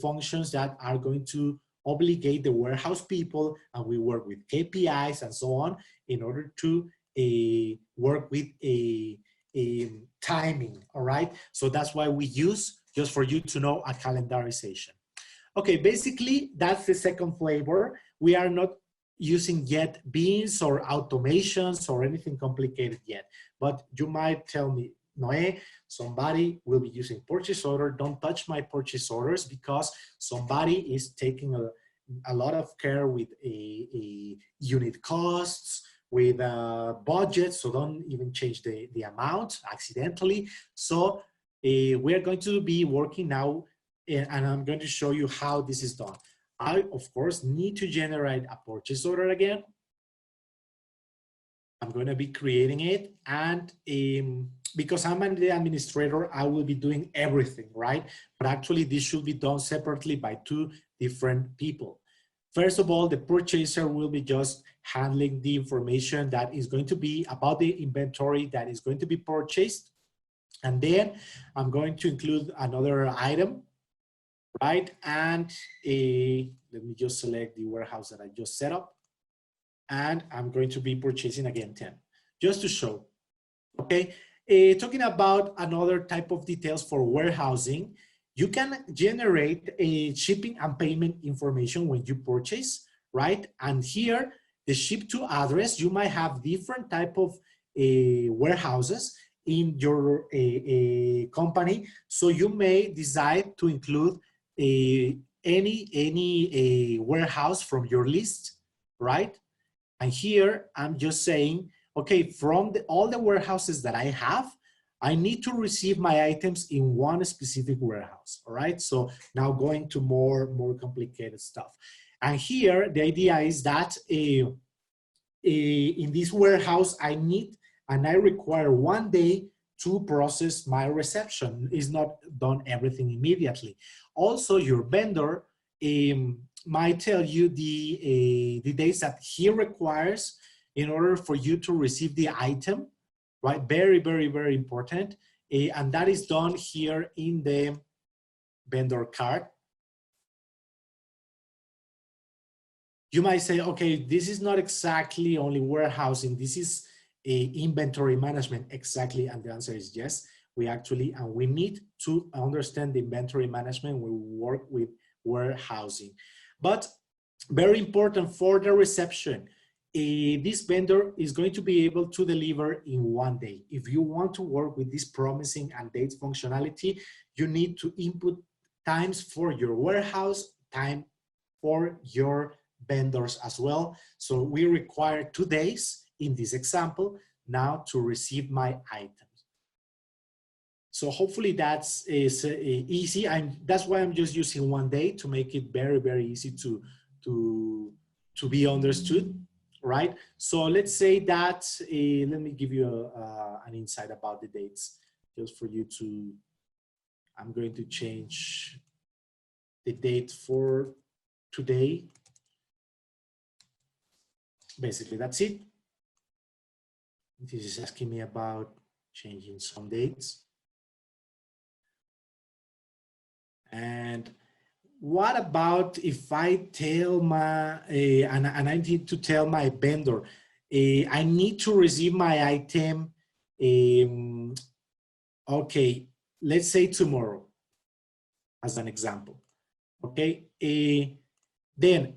functions that are going to obligate the warehouse people, and we work with KPIs and so on in order to work with timing, all right? So that's why we use, just for you to know, a calendarization. Okay, basically, that's the second flavor. We are not using yet beans or automations or anything complicated yet. But you might tell me, Noé, somebody will be using purchase order. Don't touch my purchase orders, because somebody is taking a lot of care with a unit costs, with budget, so don't even change the amount accidentally. So we are going to be working now, and I'm going to show you how this is done. I, of course, need to generate a purchase order again. I'm going to be creating it, and because I'm the administrator, I will be doing everything, right? But actually, this should be done separately by two different people. First of all, the purchaser will be just handling the information that is going to be about the inventory that is going to be purchased. And then I'm going to include another item, right? And let me just select the warehouse that I just set up. And I'm going to be purchasing again 10, just to show, okay? Talking about another type of details for warehousing, you can generate a shipping and payment information when you purchase, right? And here, the ship to address, you might have different type of warehouses. in your company. So you may decide to include any warehouse from your list, right? And here I'm just saying, okay, from all the warehouses that I have, I need to receive my items in one specific warehouse, all right? So now going to more complicated stuff. And here, the idea is that in this warehouse, I need and I require 1 day to process my reception. It's not done everything immediately. Also, your vendor might tell you the days that he requires in order for you to receive the item, right? Very, very, very important. And that is done here in the vendor card. You might say, okay, this is not exactly only warehousing, this is inventory management. Exactly, and the answer is yes. We actually, and we need to understand the inventory management when we work with warehousing. But very important for the reception, this vendor is going to be able to deliver in 1 day. If you want to work with this promising and dates functionality, you need to input times for your warehouse, time for your vendors as well. So we require 2 days in this example now to receive my items. So hopefully that's easy. That's why I'm just using 1 day to make it very, very easy to be understood, right? So let's say that, let me give you an insight about the dates just for you to, I'm going to change the date for today. Basically, that's it. This is asking me about changing some dates. And what about if I tell my, and I need to tell my vendor, I need to receive my item, okay, let's say tomorrow, as an example, okay? Then,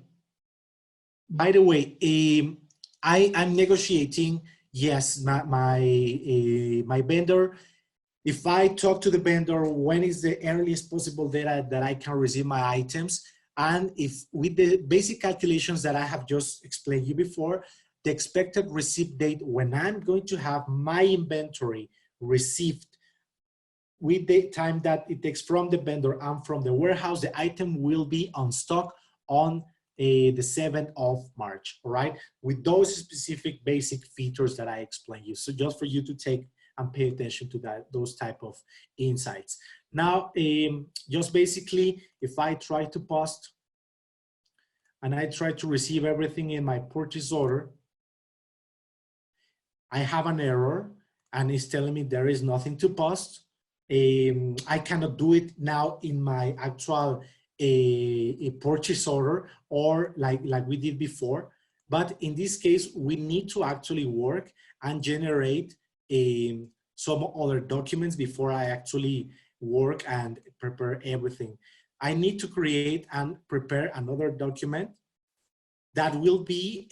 by the way, I'm negotiating, yes, my vendor. If I talk to the vendor, when is the earliest possible data that I can receive my items? And if with the basic calculations that I have just explained you before, the expected receipt date when I'm going to have my inventory received with the time that it takes from the vendor and from the warehouse, the item will be on stock on the 7th of March, all right? With those specific basic features that I explained you. So just for you to take and pay attention to those type of insights. Now, just basically, if I try to post and I try to receive everything in my purchase order, I have an error and it's telling me there is nothing to post. I cannot do it now in my actual a purchase order or like we did before. But in this case, we need to actually work and generate some other documents before I actually work and prepare everything. I need to create and prepare another document that will be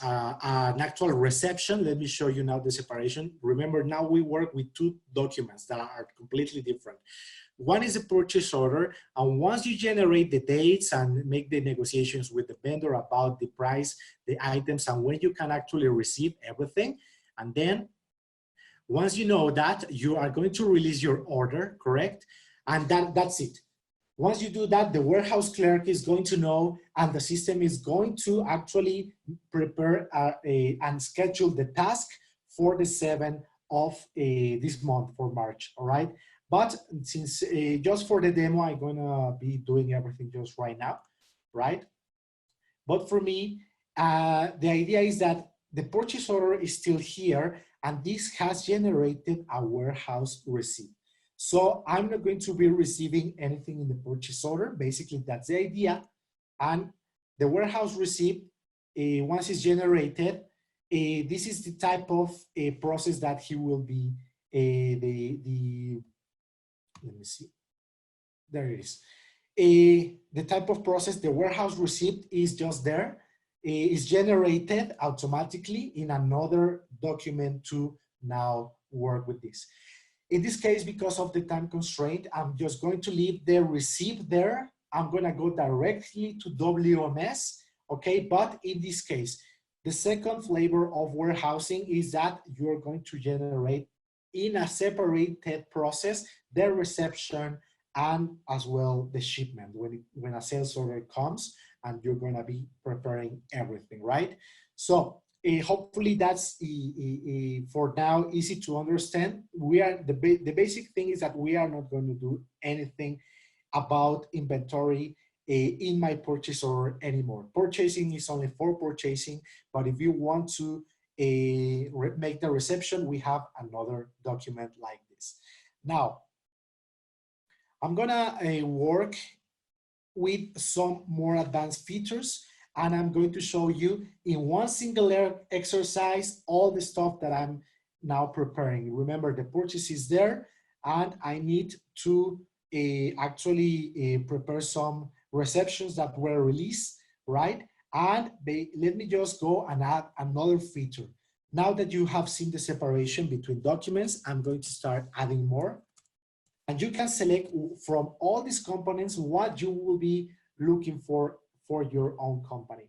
an actual reception. Let me show you now the separation. Remember, now we work with 2 documents that are completely different. One is a purchase order, and once you generate the dates and make the negotiations with the vendor about the price, the items, and when you can actually receive everything, and then once you know that, you are going to release your order, correct? And that's it. Once you do that, the warehouse clerk is going to know, and the system is going to actually prepare and schedule the task for the 7th of this month for March, all right? But since just for the demo, I'm gonna be doing everything just right now, right? But for me, the idea is that the purchase order is still here, and this has generated a warehouse receipt. So I'm not going to be receiving anything in the purchase order. Basically, that's the idea. And the warehouse receipt, once it's generated, this is the type of process that he will be, let me see, there it is. The type of process, the warehouse receipt is just there. It's generated automatically in another document to now work with this. In this case, because of the time constraint, I'm just going to leave the receipt there. I'm gonna go directly to WMS, okay? But in this case, the second flavor of warehousing is that you're going to generate in a separated process the reception and as well the shipment when a sales order comes and you're gonna be preparing everything, right? So hopefully that's for now easy to understand. We are the basic thing is that we are not going to do anything about inventory in my purchase order anymore. Purchasing is only for purchasing, but if you want to make the reception, we have another document like this. Now, I'm gonna work with some more advanced features, and I'm going to show you in one single exercise all the stuff that I'm now preparing. Remember, the purchase is there, and I need to actually prepare some receptions that were released, right? And let me just go and add another feature. Now that you have seen the separation between documents, I'm going to start adding more. And you can select from all these components what you will be looking for your own company.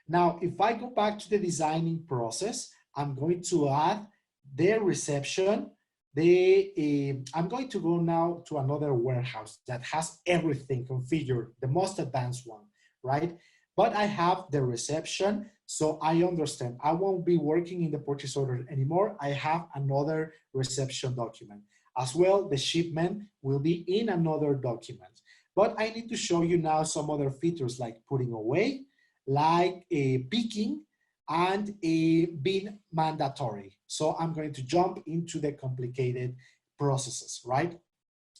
Now, if I go back to the designing process, I'm going to add the reception. I'm going to go now to another warehouse that has everything configured, the most advanced one, right? But I have the reception, so I understand. I won't be working in the purchase order anymore. I have another reception document. As well, the shipment will be in another document. But I need to show you now some other features like putting away, like picking, and being mandatory. So I'm going to jump into the complicated processes, right?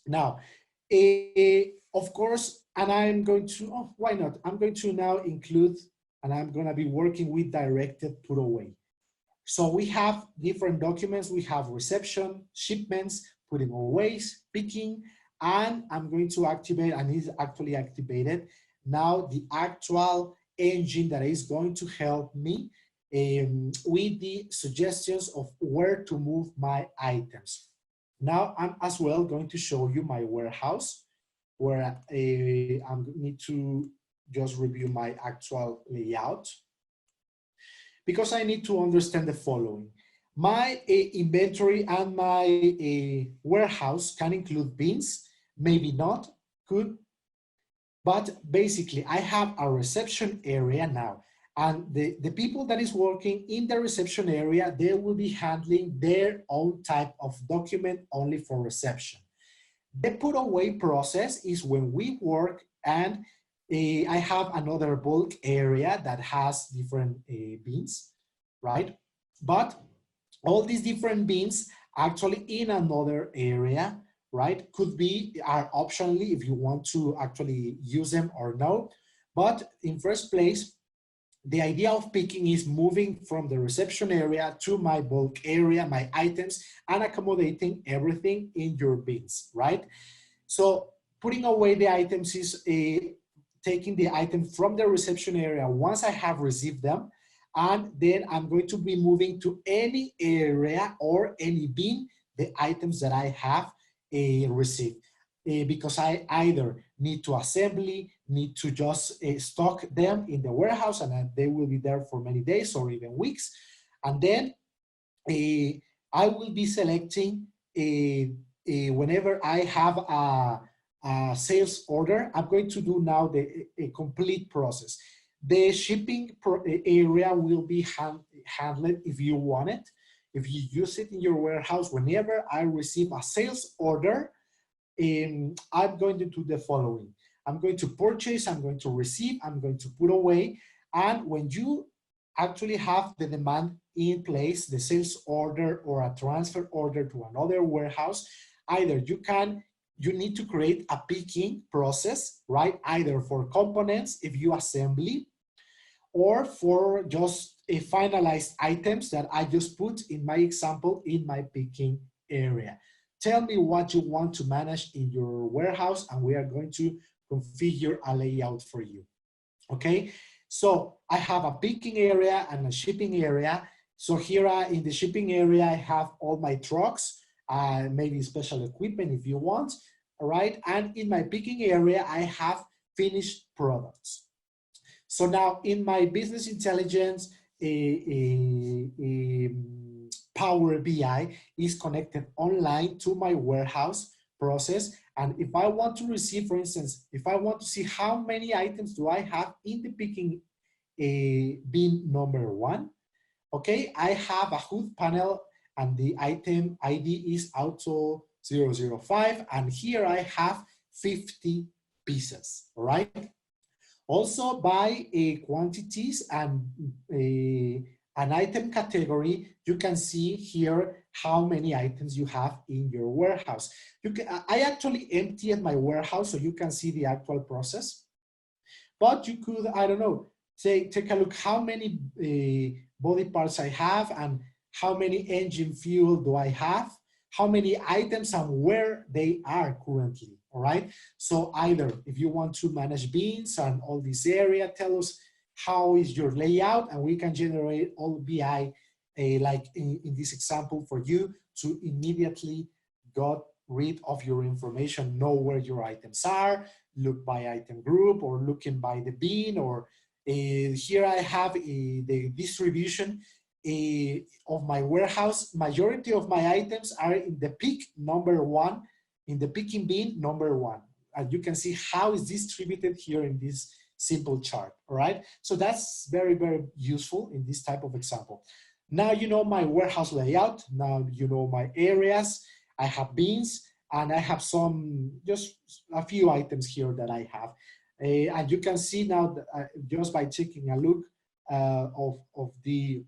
Now, of course, and I'm going to, oh, why not? I'm going to now include, and I'm going to be working with directed put away. So we have different documents. We have reception, shipments, putting away, picking, and I'm going to activate, and it's actually activated now, the actual engine that is going to help me with the suggestions of where to move my items. Now I'm as well going to show you my warehouse where I need to just review my actual layout because I need to understand the following. My inventory and my warehouse can include bins, maybe not, could, but basically I have a reception area now, and the people that is working in the reception area, they will be handling their own type of document only for reception. The put away process is when we work and I have another bulk area that has different bins, right? But all these different bins actually in another area, right? Could be are optionally if you want to actually use them or no. But in first place, the idea of picking is moving from the reception area to my bulk area, my items, and accommodating everything in your bins, right? So putting away the items is taking the item from the reception area once I have received them, and then I'm going to be moving to any area or any bin the items that I have received. Because I either need to assembly, need to just stock them in the warehouse, and they will be there for many days or even weeks. And then I will be selecting whenever I have a sales order, I'm going to do now a complete process. The shipping area will be handled if you want it. If you use it in your warehouse, whenever I receive a sales order, I'm going to do the following. I'm going to purchase, I'm going to receive, I'm going to put away. And when you actually have the demand in place, the sales order or a transfer order to another warehouse, either you need to create a picking process, right? Either for components, if you assembly, or for just a finalized items that I just put in my example in my picking area. Tell me what you want to manage in your warehouse, and we are going to configure a layout for you. Okay, so I have a picking area and a shipping area. So here in the shipping area, I have all my trucks, maybe special equipment if you want, all right? And in my picking area, I have finished products. So now in my business intelligence, Power BI is connected online to my warehouse process. And if I want to receive, for instance, if I want to see how many items do I have in the picking bin number 1, okay, I have a HUD panel and the item ID is auto 005. And here I have 50 pieces, all right? Also by quantities and an item category, you can see here how many items you have in your warehouse. I actually emptied my warehouse so you can see the actual process. But you could, I don't know, take a look how many body parts I have and how many engine fuel do I have, how many items and where they are currently, all right? So either if you want to manage bins and all this area, tell us how is your layout and we can generate all BI like in this example for you to immediately get rid of your information, know where your items are, look by item group or looking by the bin, or here I have the distribution of my warehouse. Majority of my items are in the pick number 1, in the picking bin number 1. And you can see how it's distributed here in this simple chart, all right? So that's very, very useful in this type of example. Now you know my warehouse layout. Now you know my areas. I have bins and I have just a few items here that I have. And you can see now that, just by taking a look of the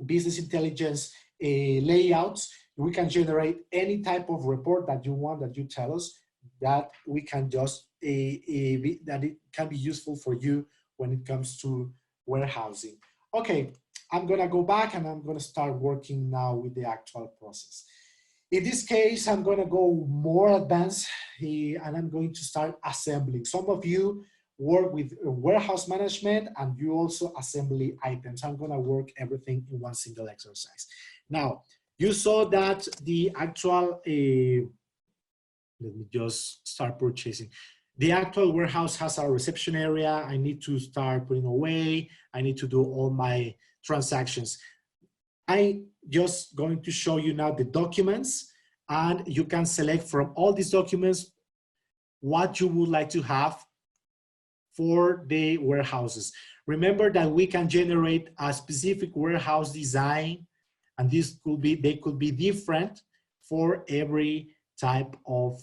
business intelligence layouts, we can generate any type of report that you want, that you tell us, that we can just, that it can be useful for you when it comes to warehousing. Okay, I'm gonna go back and I'm gonna start working now with the actual process. In this case, I'm gonna go more advanced and I'm going to start assembling. Some of you work with warehouse management and you also assembly items. I'm gonna work everything in one single exercise. Now, you saw that the actual, let me just start purchasing. The actual warehouse has a reception area. I need to start putting away. I need to do all my transactions. I just going to show you now the documents, and you can select from all these documents what you would like to have for the warehouses. Remember that we can generate a specific warehouse design, and this could be, they could be different for every type of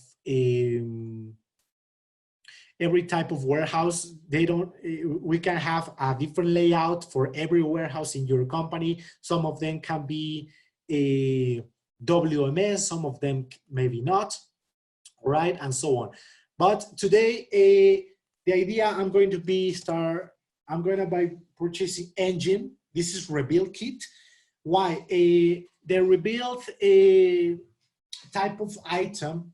warehouse. They don't, we can have a different layout for every warehouse in your company. Some of them can be a WMS, some of them maybe not, right? And so on. But today, the idea I'm going to be I'm going to buy purchasing engine. This is rebuild kit. Why? The rebuild type of item,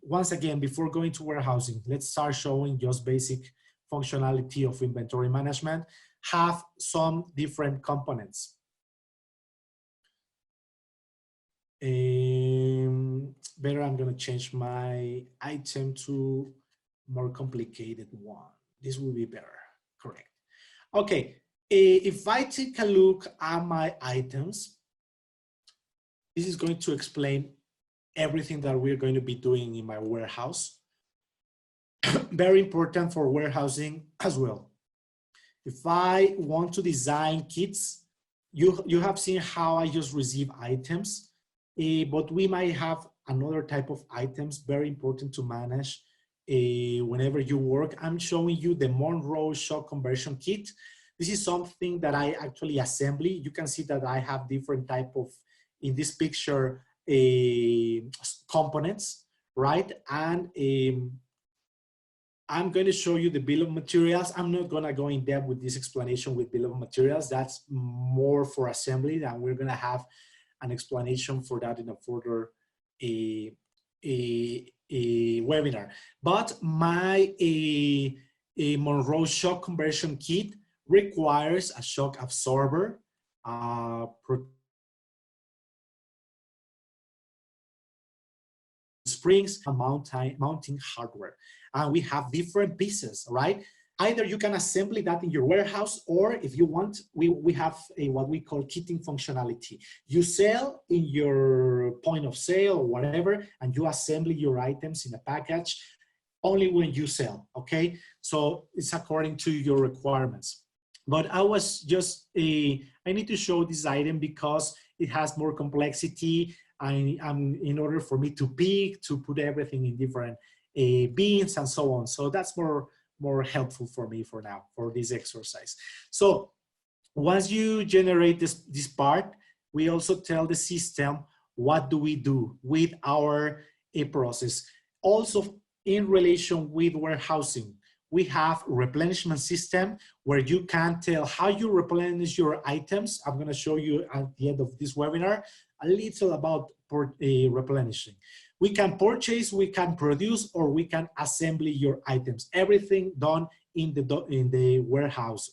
once again, before going to warehousing, let's start showing just basic functionality of inventory management, have some different components. Better, I'm gonna change my item to more complicated one. This will be better, correct. Okay, if I take a look at my items, this is going to explain everything that we're going to be doing in my warehouse. Very important for warehousing as well. If I want to design kits, you have seen how I just receive items, but we might have another type of items, very important to manage whenever you work. I'm showing you the Monroe shock conversion kit. This is something that I actually assembly. You can see that I have different type of, in this picture, components, right? And I'm going to show you the bill of materials. I'm not going to go in depth with this explanation with bill of materials. That's more for assembly, and we're going to have an explanation for that in a further webinar. But my Monroe shock conversion kit requires a shock absorber, springs, mounting hardware. And we have different pieces, right? Either you can assemble that in your warehouse, or if you want, we have what we call kitting functionality. You sell in your point of sale or whatever, and you assemble your items in a package only when you sell, okay? So it's according to your requirements. But I was just, I need to show this item because it has more complexity. In order for me to pick, to put everything in different bins and so on. So that's more helpful for me for now, for this exercise. So once you generate this part, we also tell the system what do we do with our process. Also in relation with warehousing, we have replenishment system where you can tell how you replenish your items. I'm going to show you at the end of this webinar a little about replenishing. We can purchase, we can produce, or we can assemble your items. Everything done in the warehouse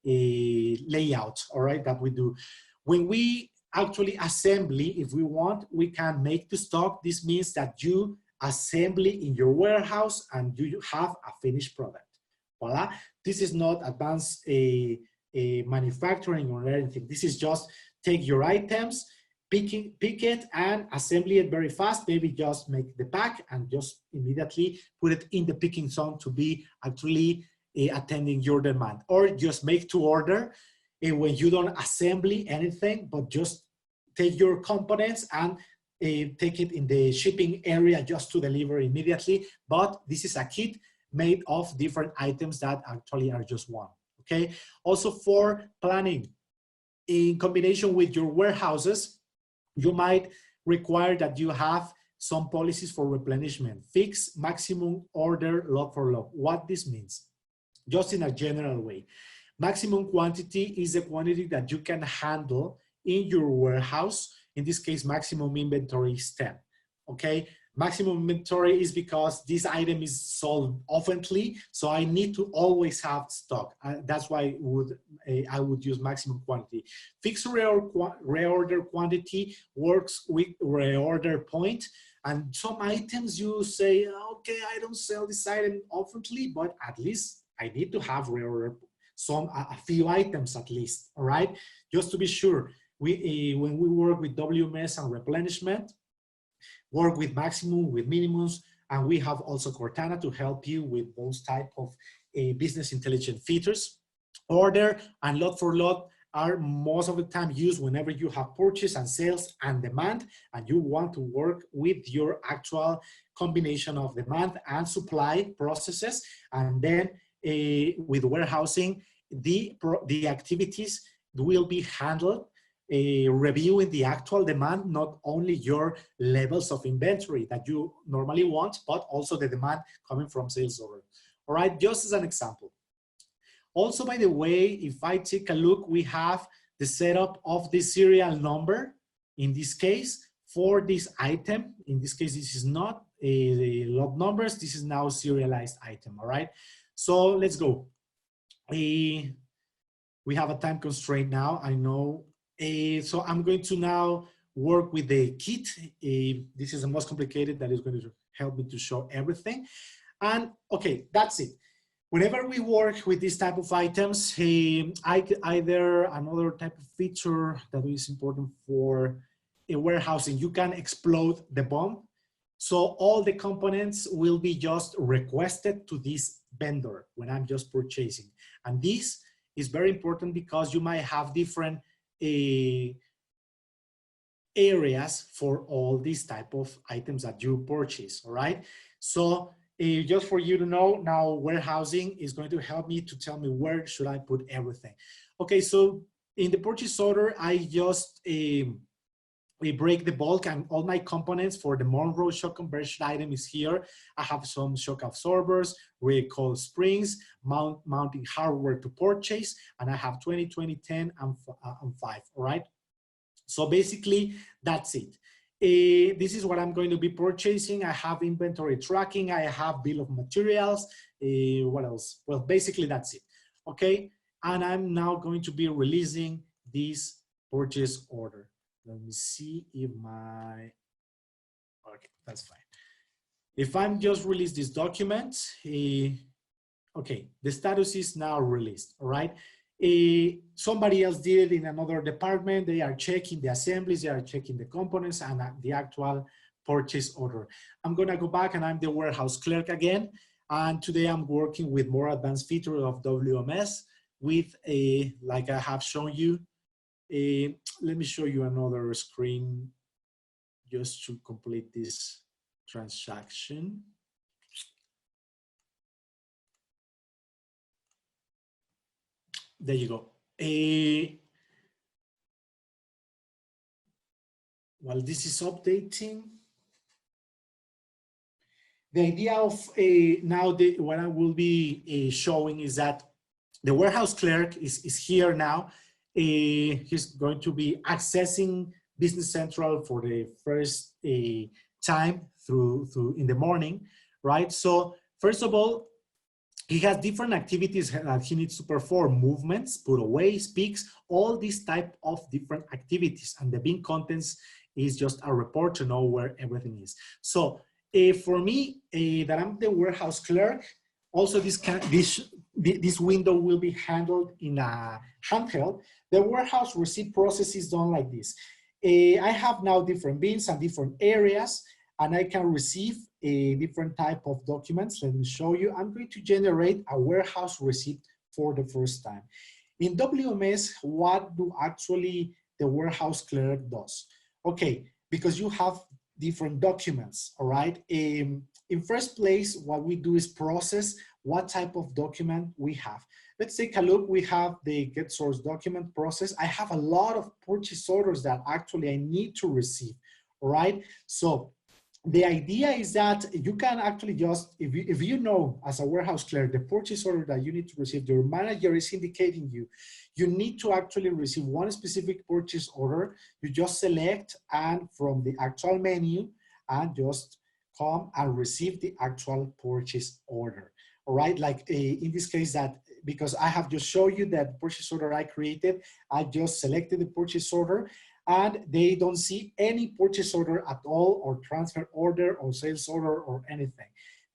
layout, all right, that we do. When we actually assembly, if we want, we can make to stock. This means that you assembly in your warehouse and you have a finished product. Voila. This is not advanced manufacturing or anything. This is just take your items, pick it and assemble it very fast. Maybe just make the pack and just immediately put it in the picking zone to be actually attending your demand. Or just make to order when you don't assembly anything, but just take your components and take it in the shipping area just to deliver immediately. But this is a kit made of different items that actually are just one, okay? Also for planning, in combination with your warehouses, you might require that you have some policies for replenishment. Fixed maximum order lot for lot. What this means, just in a general way, maximum quantity is the quantity that you can handle in your warehouse. In this case, maximum inventory is 10, okay? Maximum inventory is because this item is sold oftenly, so I need to always have stock. That's why I would use maximum quantity. Fixed reorder quantity works with reorder point, and some items you say, okay, I don't sell this item oftenly, but at least I need to have reorder a few items at least, all right? Just to be sure, when we work with WMS and replenishment, work with maximum, with minimums, and we have also Cortana to help you with those type of business intelligence features. Order and lot for lot are most of the time used whenever you have purchase and sales and demand, and you want to work with your actual combination of demand and supply processes. And then with warehousing, the activities will be handled reviewing the actual demand, not only your levels of inventory that you normally want, but also the demand coming from sales order. All right, just as an example. Also, by the way, if I take a look, we have the setup of the serial number, in this case, for this item. In this case, this is not a lot numbers, this is now serialized item, all right? So let's go. We have a time constraint now, I know. So I'm going to now work with the kit. This is the most complicated that is going to help me to show everything. And okay, that's it. Whenever we work with this type of items, either another type of feature that is important for a warehousing, you can explode the BOM. So all the components will be just requested to this vendor when I'm just purchasing. And this is very important because you might have different areas for all these type of items that you purchase, all right? So just for you to know, now warehousing is going to help me to tell me where should I put everything. Okay, so in the purchase order, I just we break the bulk and all my components for the Monroe shock conversion item is here. I have some shock absorbers, recoil springs, mounting hardware to purchase, and I have 20, 20, 10, and 5, all right? So basically, that's it. This is what I'm going to be purchasing. I have inventory tracking, I have bill of materials, what else? Well, basically that's it, okay? and I'm now going to be releasing this purchase order. Let me see if my, okay, that's fine. If I'm just release this document, okay, the status is now released, all right? Somebody else did it in another department. They are checking the assemblies, they are checking the components and the actual purchase order. I'm gonna go back and I'm the warehouse clerk again. And today I'm working with more advanced features of WMS with a, like I have shown you. Let me show you another screen just to complete this transaction. There you go. While this is updating, the idea of now what I will be showing is that the warehouse clerk is here now. He's going to be accessing Business Central for the first time through in the morning, right? So first of all, he has different activities that he needs to perform: movements, put away, speaks, all these type of different activities. And the bin contents is just a report to know where everything is. So for me, that I'm the warehouse clerk, also this window will be handled in a handheld. The warehouse receipt process is done like this. I have now different bins and different areas, and I can receive a different type of documents. Let me show you. I'm going to generate a warehouse receipt for the first time. In WMS, what do actually the warehouse clerk does? Okay, because you have different documents, all right? In first place, what we do is process what type of document we have. Let's take a look. We have the get source document process. I have a lot of purchase orders that actually I need to receive, all right? So the idea is that you can actually just, if you know as a warehouse clerk, the purchase order that you need to receive, your manager is indicating you need to actually receive one specific purchase order. You just select and from the actual menu and just come and receive the actual purchase order. All right, like in this case that, because I have just shown you that purchase order I created, I just selected the purchase order and they don't see any purchase order at all, or transfer order or sales order or anything.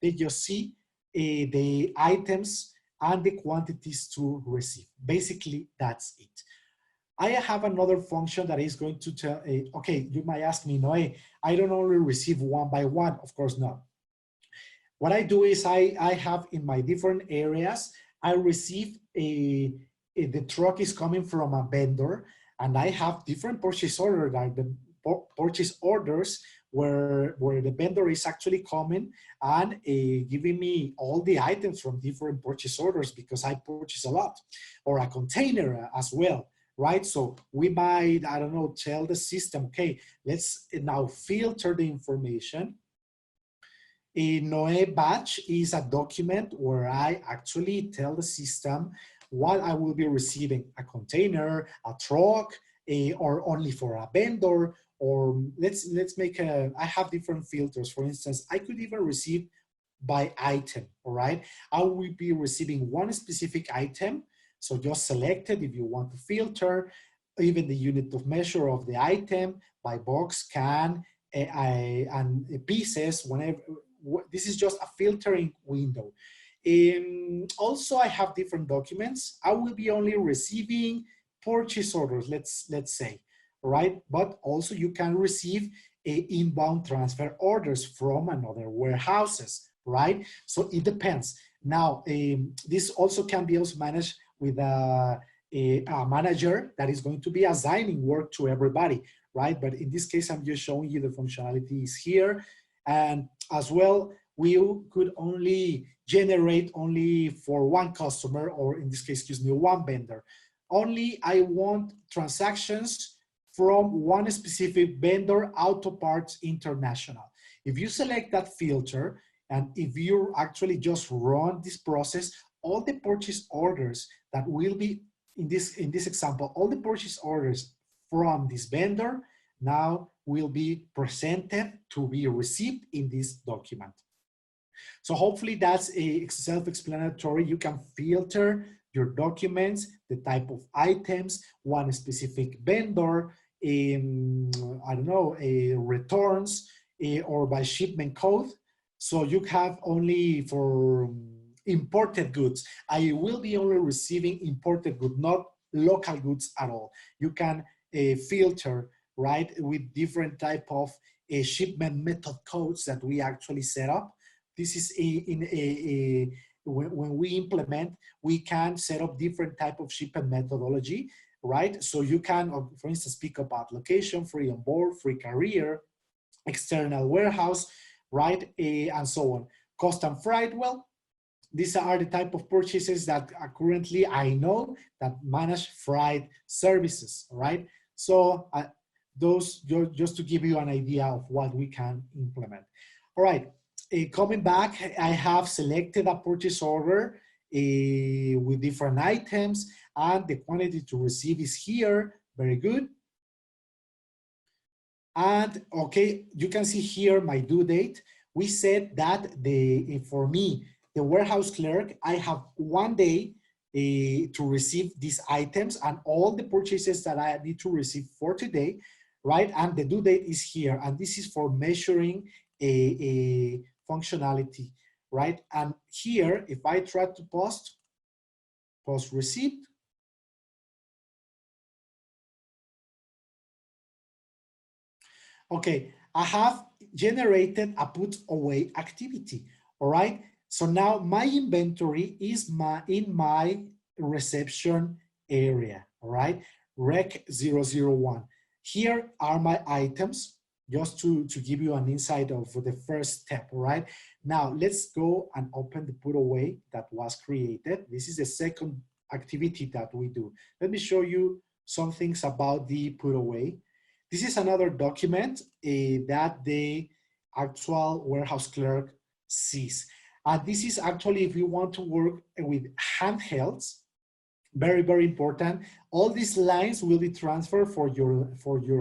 They just see the items and the quantities to receive. Basically, that's it. I have another function that is going to tell, okay, you might ask me, Noe, I don't only receive one by one. Of course not. What I do is I have in my different areas, I receive the truck is coming from a vendor, and I have different purchase orders, like the purchase orders where the vendor is actually coming and giving me all the items from different purchase orders because I purchase a lot, or a container as well, right? So we might, I don't know, tell the system, okay, let's now filter the information. A Noe batch is a document where I actually tell the system what I will be receiving: a container, a truck, or only for a vendor, or let's make a, I have different filters. For instance, I could even receive by item, all right? I will be receiving one specific item. So just select it if you want to filter, even the unit of measure of the item by box, can, and pieces, whenever. This is just a filtering window. Also, I have different documents. I will be only receiving purchase orders, let's say, right? But also you can receive inbound transfer orders from another warehouses, right? So it depends. Now, this also can be also managed with a manager that is going to be assigning work to everybody, right? But in this case, I'm just showing you the functionalities here. And as well, we could only generate only for one customer, or in this case, excuse me, one vendor. Only I want transactions from one specific vendor, Auto Parts International. If you select that filter, and if you actually just run this process, all the purchase orders that will be, in this example, all the purchase orders from this vendor now will be presented to be received in this document. So hopefully that's a self-explanatory. You can filter your documents, the type of items, one specific vendor, I don't know, returns, or by shipment code. So you have only for imported goods. I will be only receiving imported goods, not local goods at all. You can filter, right, with different type of shipment method codes that we actually set up. This is when we implement, we can set up different type of shipment methodology, right? So you can, for instance, speak about location, free on board, free carrier, external warehouse, right? And so on. Cost and freight, well, these are the type of purchases that currently I know that manage freight services, right? So those, just to give you an idea of what we can implement. All right, coming back, I have selected a purchase order with different items, and the quantity to receive is here. Very good. And okay, you can see here my due date. We said that for me, the warehouse clerk, I have 1 day to receive these items and all the purchases that I need to receive for today, right? And the due date is here. And this is for measuring a functionality, right? And here, if I try to post receipt, okay, I have generated a put away activity, all right? So now my inventory is in my reception area, all right? Rec 001. Here are my items, just to give you an insight of the first step, all right? Now let's go and open the put away that was created. This is the second activity that we do. Let me show you some things about the put away. This is another document that the actual warehouse clerk sees. And this is actually, if you want to work with handhelds, very, very important. All these lines will be transferred for your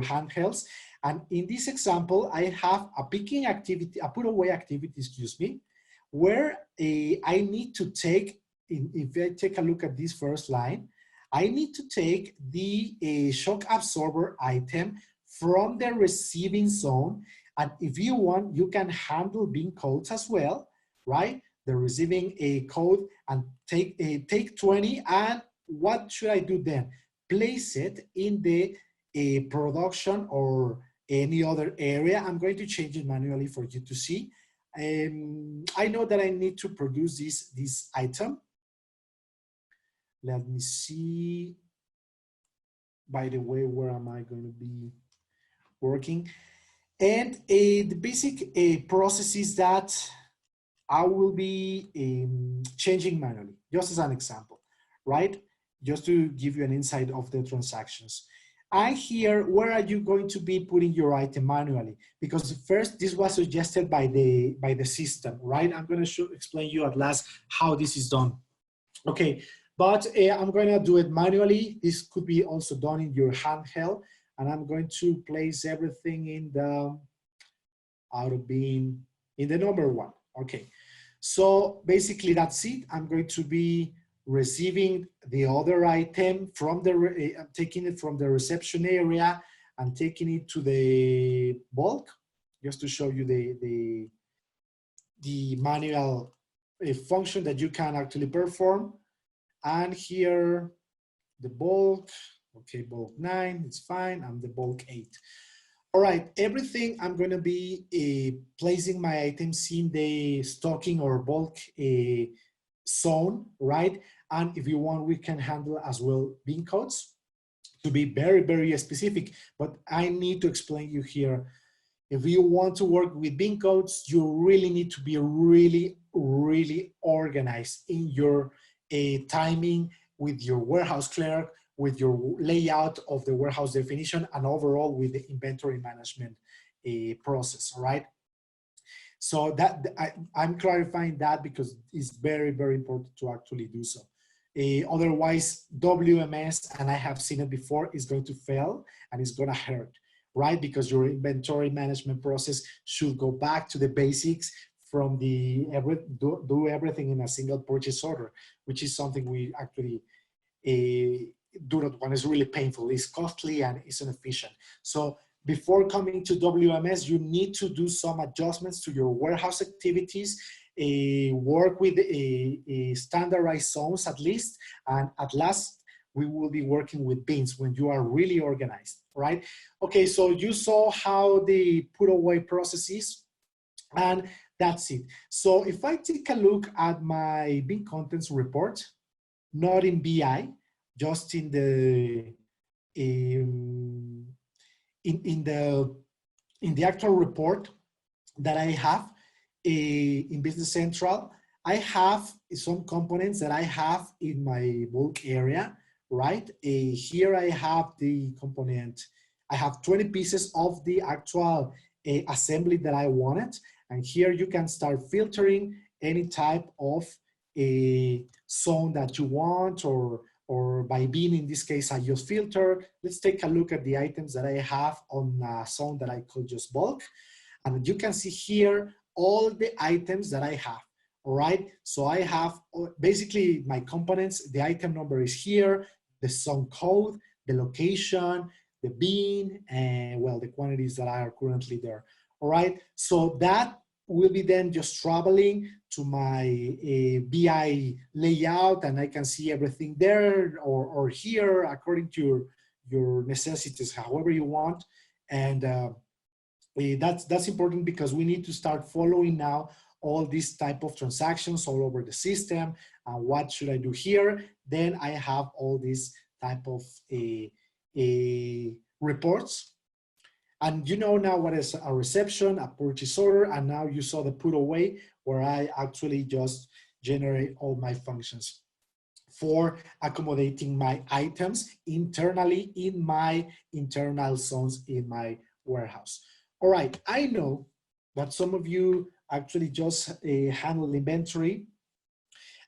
handhelds. And in this example, I have a picking activity, a put away activity, excuse me, where I need to take, if I take a look at this first line, I need to take the shock absorber item from the receiving zone. And if you want, you can handle bin codes as well, right? The receiving a code and take 20. And what should I do then? Place it in the production or any other area. I'm going to change it manually for you to see. I know that I need to produce this item. Let me see. By the way, where am I going to be working? And the basic process is that I will be changing manually, just as an example, right? Just to give you an insight of the transactions. And here, where are you going to be putting your item manually? Because first, this was suggested by the system, right? I'm going to explain you at last how this is done. Okay, but I'm going to do it manually. This could be also done in your handheld. And I'm going to place everything in the out of being in the number 1. Okay, so basically that's it. I'm going to be receiving the other item from the, taking it from the reception area and taking it to the bulk, just to show you the manual function that you can actually perform. And here, the bulk, okay, bulk 9, it's fine. I'm the bulk 8. All right, everything I'm going to be placing my items in the stocking or bulk zone, right? And if you want, we can handle as well bin codes to be very, very specific. But I need to explain you here. If you want to work with bin codes, you really need to be really, really organized in your timing with your warehouse clerk, with your layout of the warehouse definition, and overall with the inventory management process, all right? So that I'm clarifying that because it's very, very important to actually do so. Otherwise, WMS, and I have seen it before, is going to fail and it's going to hurt, right? Because your inventory management process should go back to the basics, from the do everything in a single purchase order, which is something we actually do not want. It's really painful, it's costly, and it's inefficient. So before coming to WMS, you need to do some adjustments to your warehouse activities, work with standardized zones at least, and at last, we will be working with bins when you are really organized, right? Okay, so you saw how the put away process is, and that's it. So if I take a look at my bin contents report, not in BI, just in the in the actual report that I have in Business Central, I have some components that I have in my bulk area, right? Here I have the component, I have 20 pieces of the actual assembly that I wanted. And here you can start filtering any type of a zone that you want, or by bin, in this case, I just filter. Let's take a look at the items that I have on a zone that I call just bulk. And you can see here all the items that I have, all right? So I have basically my components, the item number is here, the zone code, the location, the bin, and well, the quantities that are currently there, all right? So that will be then just traveling to my BI layout, and I can see everything there or here according to your necessities, however you want. And that's important because we need to start following now all these type of transactions all over the system. What should I do here? Then I have all these type of reports. And you know now what is a reception, a purchase order, and now you saw the put away where I actually just generate all my functions for accommodating my items internally in my internal zones in my warehouse. All right, I know that some of you actually just handle inventory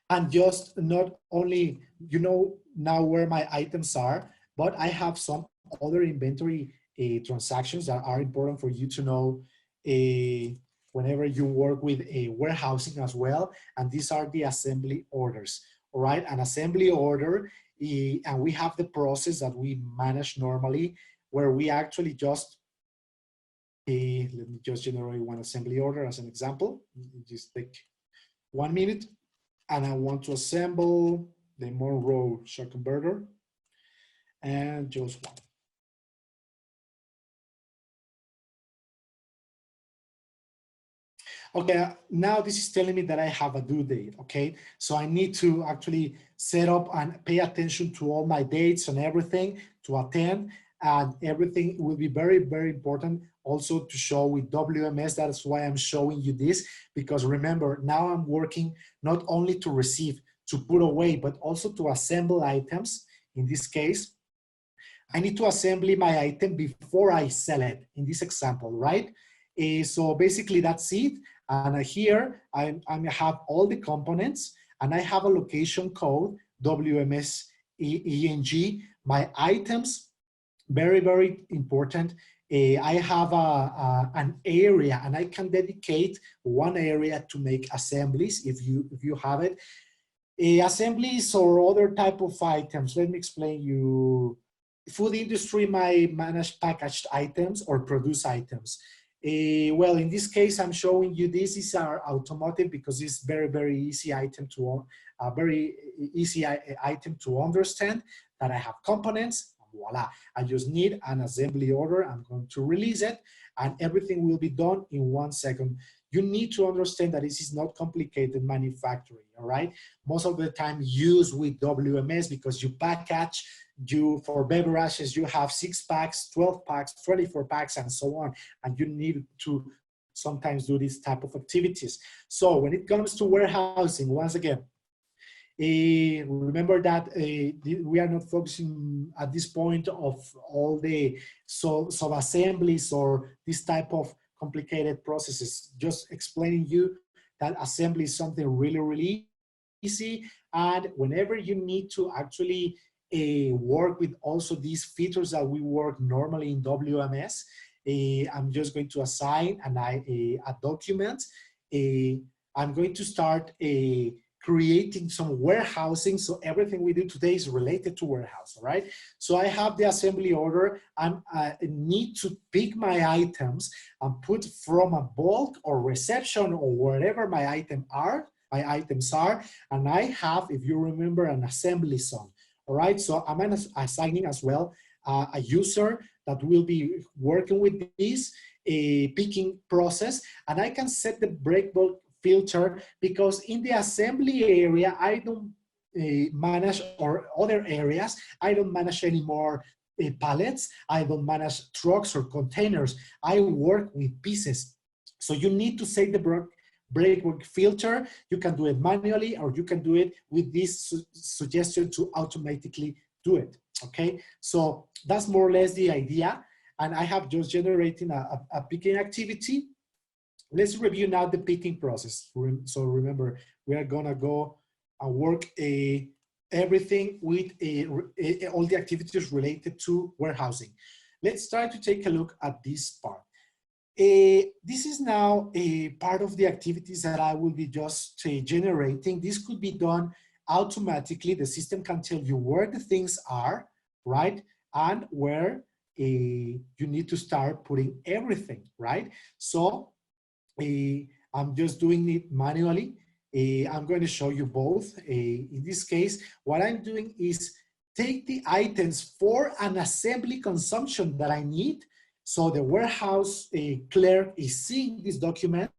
and just not only, you know now where my items are, but I have some other inventory transactions that are important for you to know whenever you work with a warehousing as well. And these are the assembly orders, all right? An assembly order, and we have the process that we manage normally where we actually just, let me just generate one assembly order as an example. Just take 1 minute, and I want to assemble the Monroe shock converter, and just one. Okay, now this is telling me that I have a due date, okay? So I need to actually set up and pay attention to all my dates and everything to attend, and everything will be very, very important also to show with WMS. That's why I'm showing you this, because remember, now I'm working not only to receive, to put away, but also to assemble items. In this case, I need to assemble my item before I sell it, in this example, right? So basically that's it. And here I have all the components, and I have a location code, WMS ENG, my items, very, very important. I have an area, and I can dedicate one area to make assemblies if you have it. Assemblies or other type of items. Let me explain you. Food industry might manage packaged items or produce items. Well, in this case, I'm showing you this is our automotive because it's very, very easy item to item to understand, that I have components. Voila, I just need an assembly order. I'm going to release it, and everything will be done in 1 second. You need to understand that this is not complicated manufacturing, all right? Most of the time used with WMS because you package, for beverages, you have 6 packs, 12 packs, 24 packs, and so on. And you need to sometimes do this type of activities. So when it comes to warehousing, once again, remember that we are not focusing at this point of all the sub-assemblies or this type of complicated processes, just explaining you that assembly is something really, really easy. And whenever you need to actually work with also these features that we work normally in WMS, I'm just going to assign a document I'm going to start creating some warehousing. So everything we do today is related to warehouse, right? So I have the assembly order. I need to pick my items and put from a bulk or reception or wherever my items are, and I have, if you remember, an assembly zone. All right, so I'm assigning as well a user that will be working with this picking process, and I can set the breakbulk filter because in the assembly area, I don't manage, or other areas, I don't manage anymore pallets, I don't manage trucks or containers, I work with pieces. So you need to set the breakbulk filter. You can do it manually, or you can do it with this suggestion to automatically do it, okay? So that's more or less the idea. And I have just generating a picking activity. Let's review now the picking process. So remember, we are gonna go and work everything with all the activities related to warehousing. Let's try to take a look at this part. This is now a part of the activities that I will be just generating. This could be done automatically. The system can tell you where the things are, right? And where you need to start putting everything, right? So I'm just doing it manually. I'm going to show you both. In this case, what I'm doing is take the items for an assembly consumption that I need. So the warehouse clerk is seeing this document.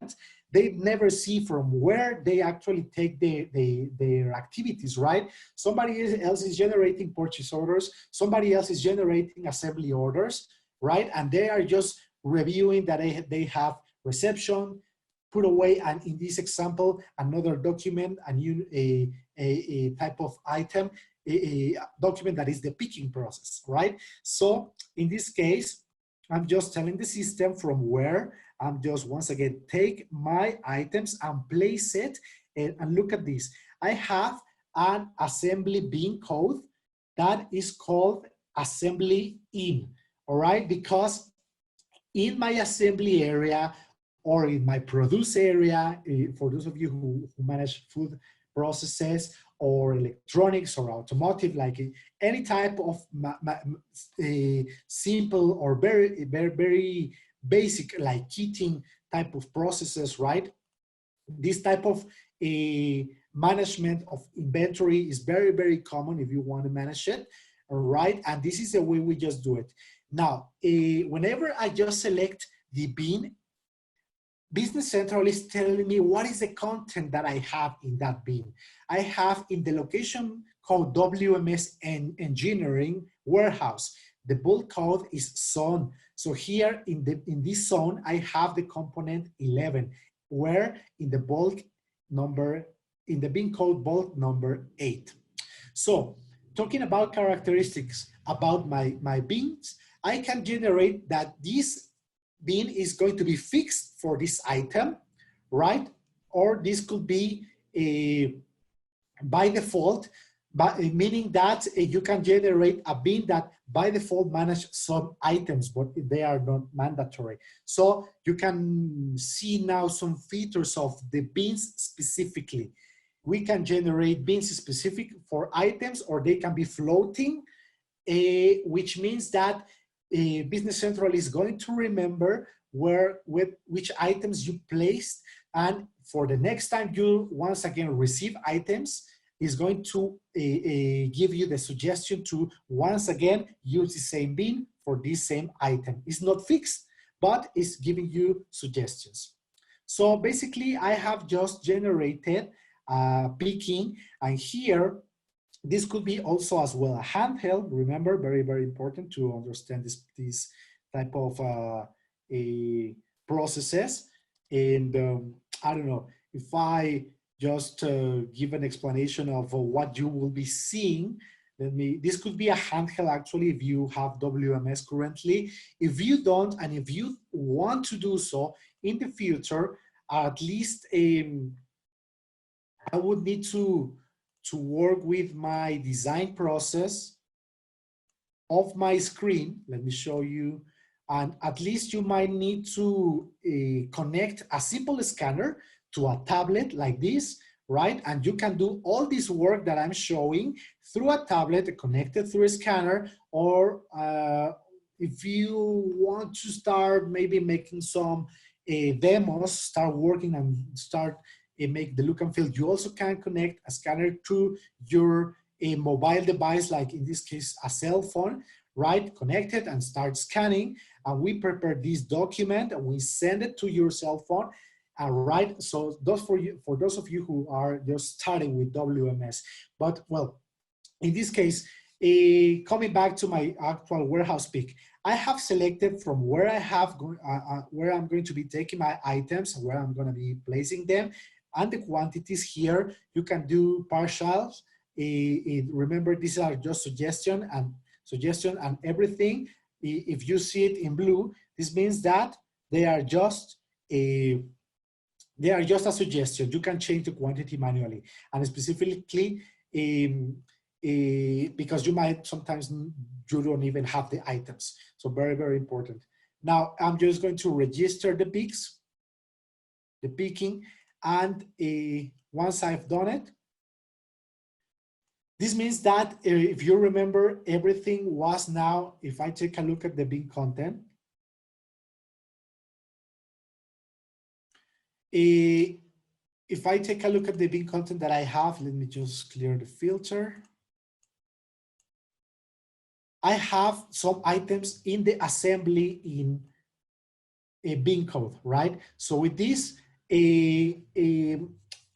They never see from where they actually take their activities, right? Somebody else is generating purchase orders. Somebody else is generating assembly orders, right? And they are just reviewing that they have reception, put away, and in this example, another document, a type of item, a document that is the picking process, right? So in this case, I'm just telling the system from where I'm just, once again, take my items and place it, and look at this. I have an assembly bin code that is called assembly in, all right? Because in my assembly area or in my produce area, for those of you who manage food processes or electronics or automotive, like any type of simple or very basic, like kitting type of processes, right? This type of management of inventory is very common if you want to manage it, all right? And this is the way we just do it. Now, whenever I just select the bin, Business Central is telling me what is the content that I have in that bin. I have in the location called WMS Engineering Warehouse. The bulk code is zone. So here in this zone, I have the component 11, where in the bulk number, in the bin code bulk number 8. So talking about characteristics about my bins, I can generate that this bin is going to be fixed for this item, right? Or this could be by default, but meaning that you can generate a bin that by default manage some items, but they are not mandatory. So you can see now some features of the bins specifically. We can generate bins specific for items, or they can be floating, which means that Business Central is going to remember which items you placed, and for the next time you once again receive items, is going to give you the suggestion to once again use the same bin for this same item. It's not fixed, but it's giving you suggestions. So basically, I have just generated picking, and here this could be also as well a handheld. Remember, very important to understand this type of processes. And I don't know if I just give an explanation of what you will be seeing. This could be a handheld actually if you have WMS currently. If you don't, and if you want to do so in the future, at least I would need to work with my design process of my screen. Let me show you. And at least you might need to connect a simple scanner to a tablet like this, right? And you can do all this work that I'm showing through a tablet connected through a scanner, or if you want to start maybe making some demos, start working and start make the look and feel, you also can connect a scanner to your mobile device, like in this case, a cell phone, right? Connect it and start scanning. And we prepare this document and we send it to your cell phone. Right, so for those of you who are just starting with WMS, but well, in this case, coming back to my actual warehouse pick, I have selected from where I have where I'm going to be taking my items, where I'm going to be placing them, and the quantities here. You can do partials. Remember, these are just suggestion and everything. If you see it in blue, this means that they are just a suggestion. You can change the quantity manually, and specifically because you might sometimes you don't even have the items. So very, very important. Now I'm just going to register the picks, the picking, and once I've done it, this means that if you remember, everything was now, if I take a look at the bin content, if I take a look at the bin content that I have, let me just clear the filter. I have some items in the assembly in a bin code, right? So with this,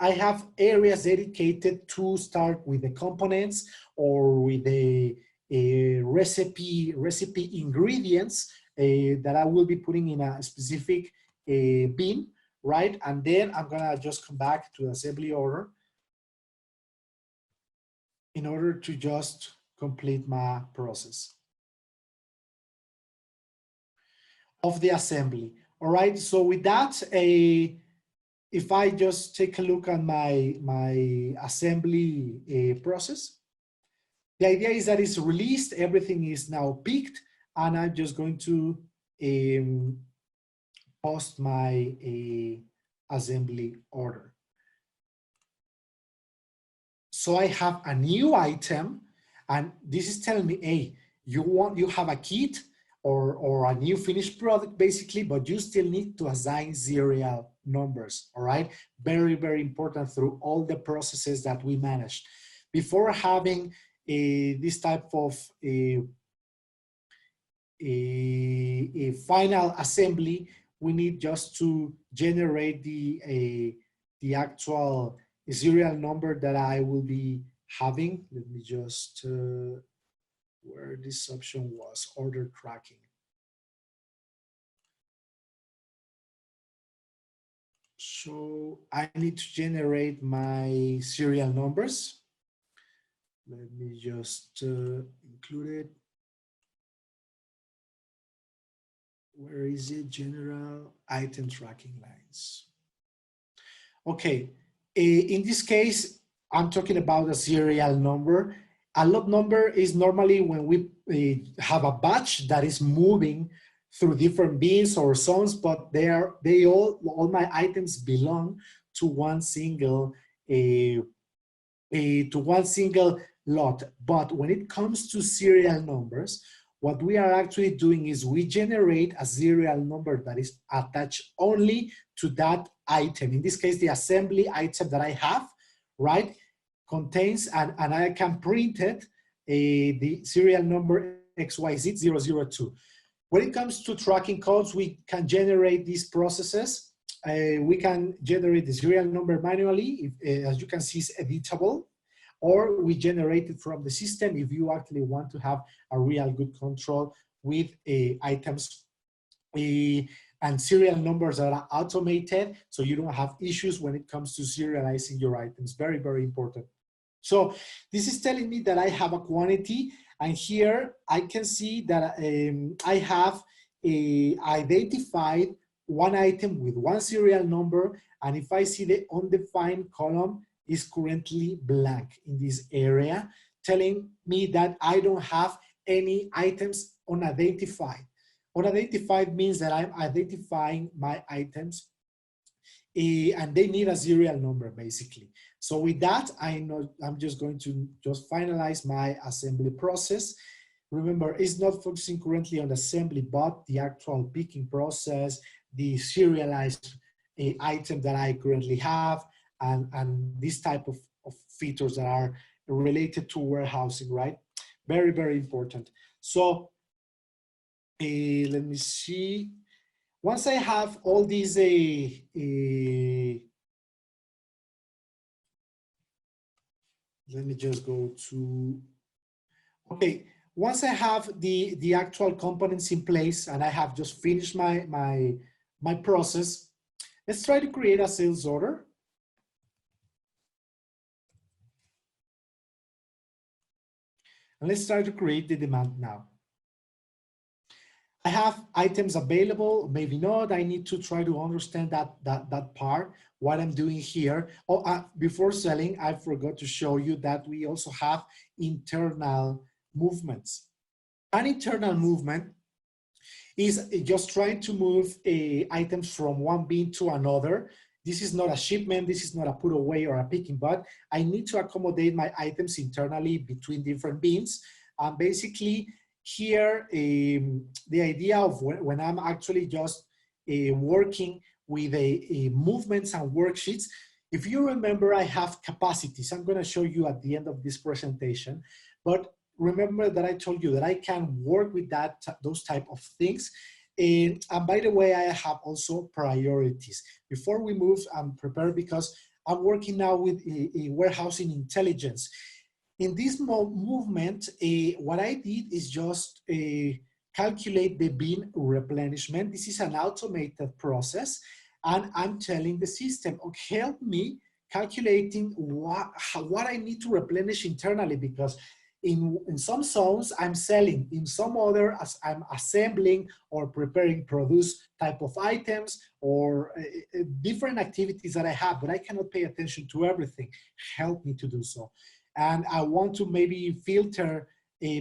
I have areas dedicated to start with the components or with the recipe ingredients that I will be putting in a specific bin, right? And then I'm gonna just come back to the assembly order in order to just complete my process of the assembly. All right, so with that, if I just take a look at my assembly process, the idea is that it's released, everything is now picked, and I'm just going to post my assembly order. So I have a new item, and this is telling me, hey, you have a kit or a new finished product basically, but you still need to assign serial numbers, all right? Very, very important through all the processes that we manage. Before having this type of a final assembly, we need just to generate the actual serial number that I will be having. Let me just, where this option was, order tracking. So I need to generate my serial numbers. Let me just include it. Where is it? General item tracking lines. Okay, in this case, I'm talking about a serial number. A lot number is normally when we have a batch that is moving through different bins or zones, but all my items belong to one single lot. But when it comes to serial numbers, what we are actually doing is we generate a serial number that is attached only to that item. In this case, the assembly item that I have, right, contains, and I can print it, the serial number XYZ002. When it comes to tracking codes, we can generate these processes. We can generate the serial number manually, as you can see, it's editable, or we generate it from the system if you actually want to have a real good control with items and serial numbers that are automated, so you don't have issues when it comes to serializing your items. Very, very important. So this is telling me that I have a quantity, and here I can see that I have identified one item with one serial number, and if I see the undefined column is currently blank in this area, telling me that I don't have any items unidentified. Unidentified means that I'm identifying my items and they need a serial number basically. So with that, I know I'm just going to just finalize my assembly process. Remember, it's not focusing currently on assembly, but the actual picking process, the serialized item that I currently have, and this type of features that are related to warehousing, right? Very, very important. So let me see. Once I have all these, let me just go to, okay. Once I have the actual components in place and I have just finished my process, let's try to create a sales order. And let's try to create the demand now. I have items available, maybe not. I need to try to understand that part, what I'm doing here. Oh, before selling, I forgot to show you that we also have internal movements. An internal movement is just trying to move items from one bin to another. This is not a shipment, this is not a put away or a picking, but I need to accommodate my items internally between different bins. And basically here, the idea of when I'm actually just working with movements and worksheets, if you remember, I have capacities. I'm gonna show you at the end of this presentation, but remember that I told you that I can work with those type of things. And by the way, I have also priorities. Before we move, I'm prepared because I'm working now with a warehousing intelligence. In this movement, what I did is just calculate the bin replenishment. This is an automated process. And I'm telling the system, okay, help me calculating what I need to replenish internally, because in some zones I'm selling, in some other I'm assembling or preparing produce type of items or different activities that I have, but I cannot pay attention to everything. Help me to do so. And I want to maybe filter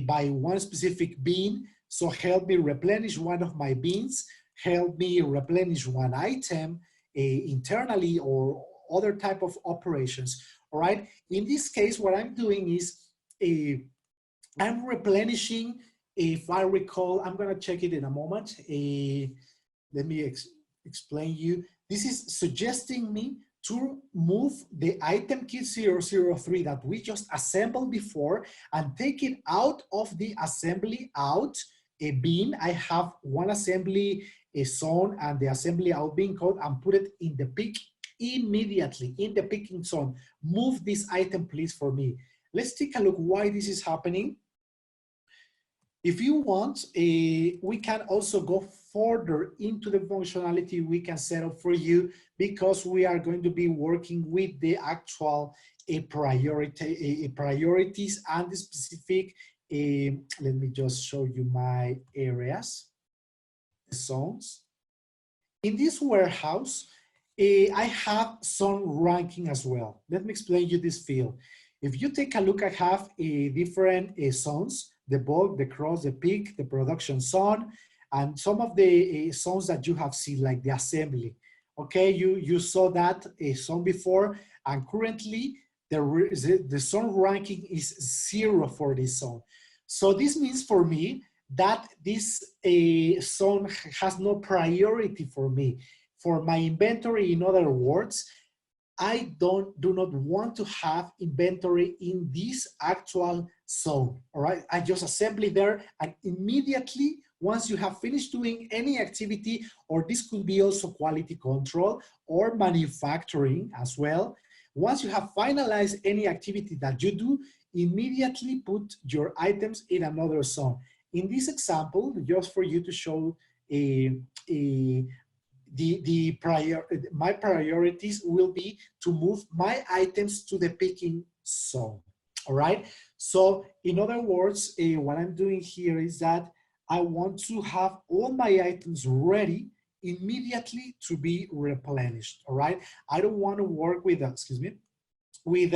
by one specific bin, so help me replenish one of my bins, help me replenish one item internally or other type of operations, all right? In this case, what I'm doing is I'm replenishing, if I recall, I'm gonna check it in a moment. Let me explain you. This is suggesting me to move the item kit 003 that we just assembled before and take it out of the assembly out a bin. I have one assembly zone and the assembly out bin code and put it in the pick immediately in the picking zone. Move this item please for me. Let's take a look why this is happening. If you want, we can also go further into the functionality we can set up for you, because we are going to be working with the actual priorities and the specific, let me just show you my areas, zones. In this warehouse, I have some ranking as well. Let me explain you this field. If you take a look, I have different zones, the bulk, the cross, the pick, the production zone, and some of the zones that you have seen, like the assembly. Okay, you saw that zone before, and currently the zone ranking is 0 for this zone. So this means for me that this zone has no priority for me. For my inventory, in other words, I do not want to have inventory in this actual zone, all right? I just assemble it there, and immediately, once you have finished doing any activity, or this could be also quality control or manufacturing as well, once you have finalized any activity that you do, immediately put your items in another zone. In this example, just for you to show my priorities will be to move my items to the picking zone, all right? So in other words, what I'm doing here is that I want to have all my items ready immediately to be replenished, all right? I don't want to work with, excuse me, with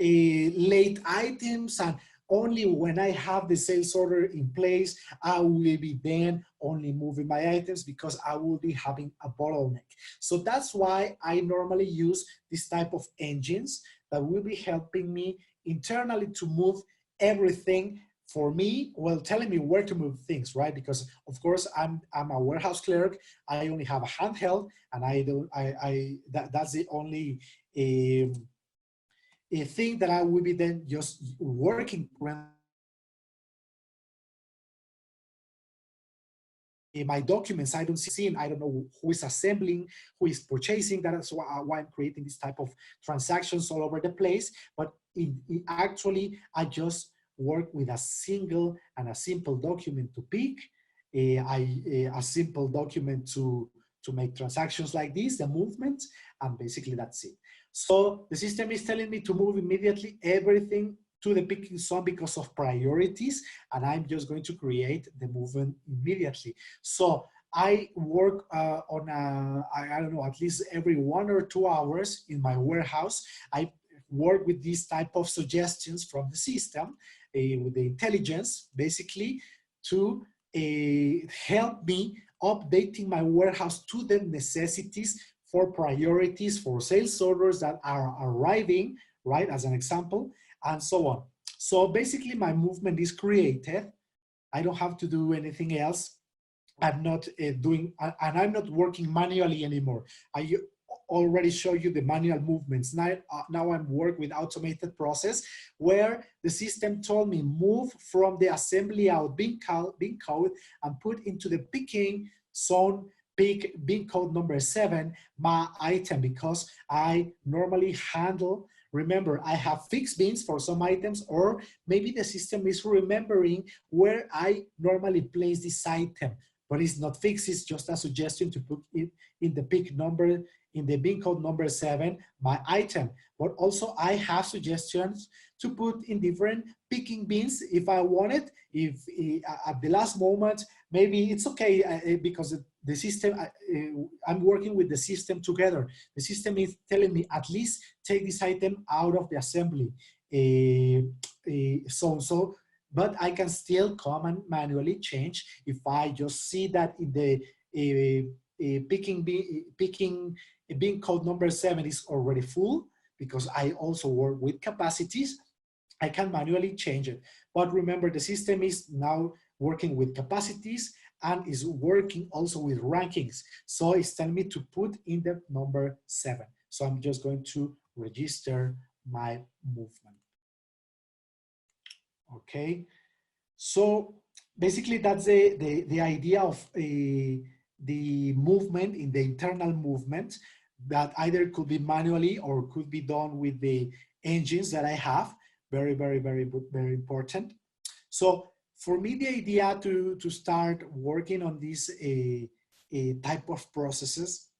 late items and Only when I have the sales order in place, I will be then only moving my items because I will be having a bottleneck. So that's why I normally use this type of engines that will be helping me internally to move everything for me, well, telling me where to move things, right? Because of course I'm a warehouse clerk. I only have a handheld, and that's the only a thing that I will be then just working around my documents. I don't see, I don't know who is assembling, who is purchasing. That's why I'm creating this type of transactions all over the place. But actually, I just work with a single and a simple document to pick, a simple document to make transactions like this, the movement, and basically that's it. So the system is telling me to move immediately everything to the picking zone because of priorities, and I'm just going to create the movement immediately. So I work on I don't know, at least every 1 or 2 hours in my warehouse. I work with these type of suggestions from the system, with the intelligence, basically, to help me updating my warehouse to the necessities for priorities, for sales orders that are arriving, right, as an example, and so on. So basically my movement is created. I don't have to do anything else. I'm not and I'm not working manually anymore. I already show you the manual movements. Now I'm working with automated process where the system told me move from the assembly out bin code and put into the picking zone, pick bin code number 7, my item, because I normally handle, remember, I have fixed bins for some items, or maybe the system is remembering where I normally place this item, but it's not fixed. It's just a suggestion to put it in the pick number, in the bin code number 7, my item. But also I have suggestions to put in different picking bins if I want it. If at the last moment, maybe it's okay because the system, I'm working with the system together. The system is telling me at least take this item out of the assembly. So, but I can still come and manually change if I just see that in the picking bin code number 7 is already full, because I also work with capacities. I can manually change it. But remember, the system is now working with capacities and is working also with rankings. So it's telling me to put in the number 7. So I'm just going to register my movement. Okay. So basically that's the idea of the movement, in the internal movement, that either could be manually or could be done with the engines that I have. Very, very, very, very important. So for me, the idea to start working on this type of processes,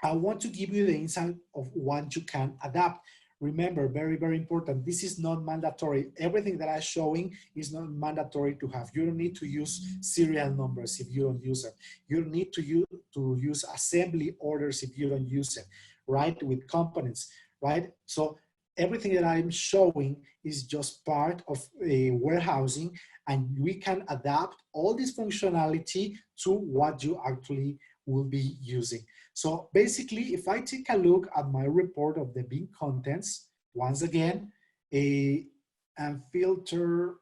I want to give you the insight of what you can adapt. Remember, very, very important, this is not mandatory. Everything that I'm showing is not mandatory to have. You don't need to use serial numbers if you don't use them. You don't need to use assembly orders if you don't use it, right? With components, right? So everything that I'm showing is just part of warehousing, and we can adapt all this functionality to what you actually will be using. So basically, if I take a look at my report of the bin contents, once again, and filter,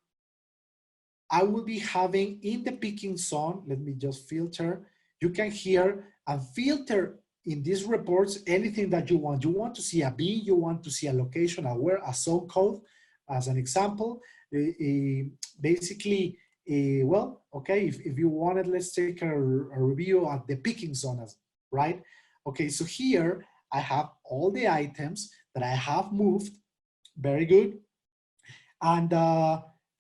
I will be having in the picking zone, let me just filter, you can hear and filter in these reports anything that you want. You want to see a bin, you want to see a location, a zone code, as an example. Basically, well, okay, if you wanted, let's take a review at the picking zone, right? Okay, so here I have all the items that I have moved. Very good. And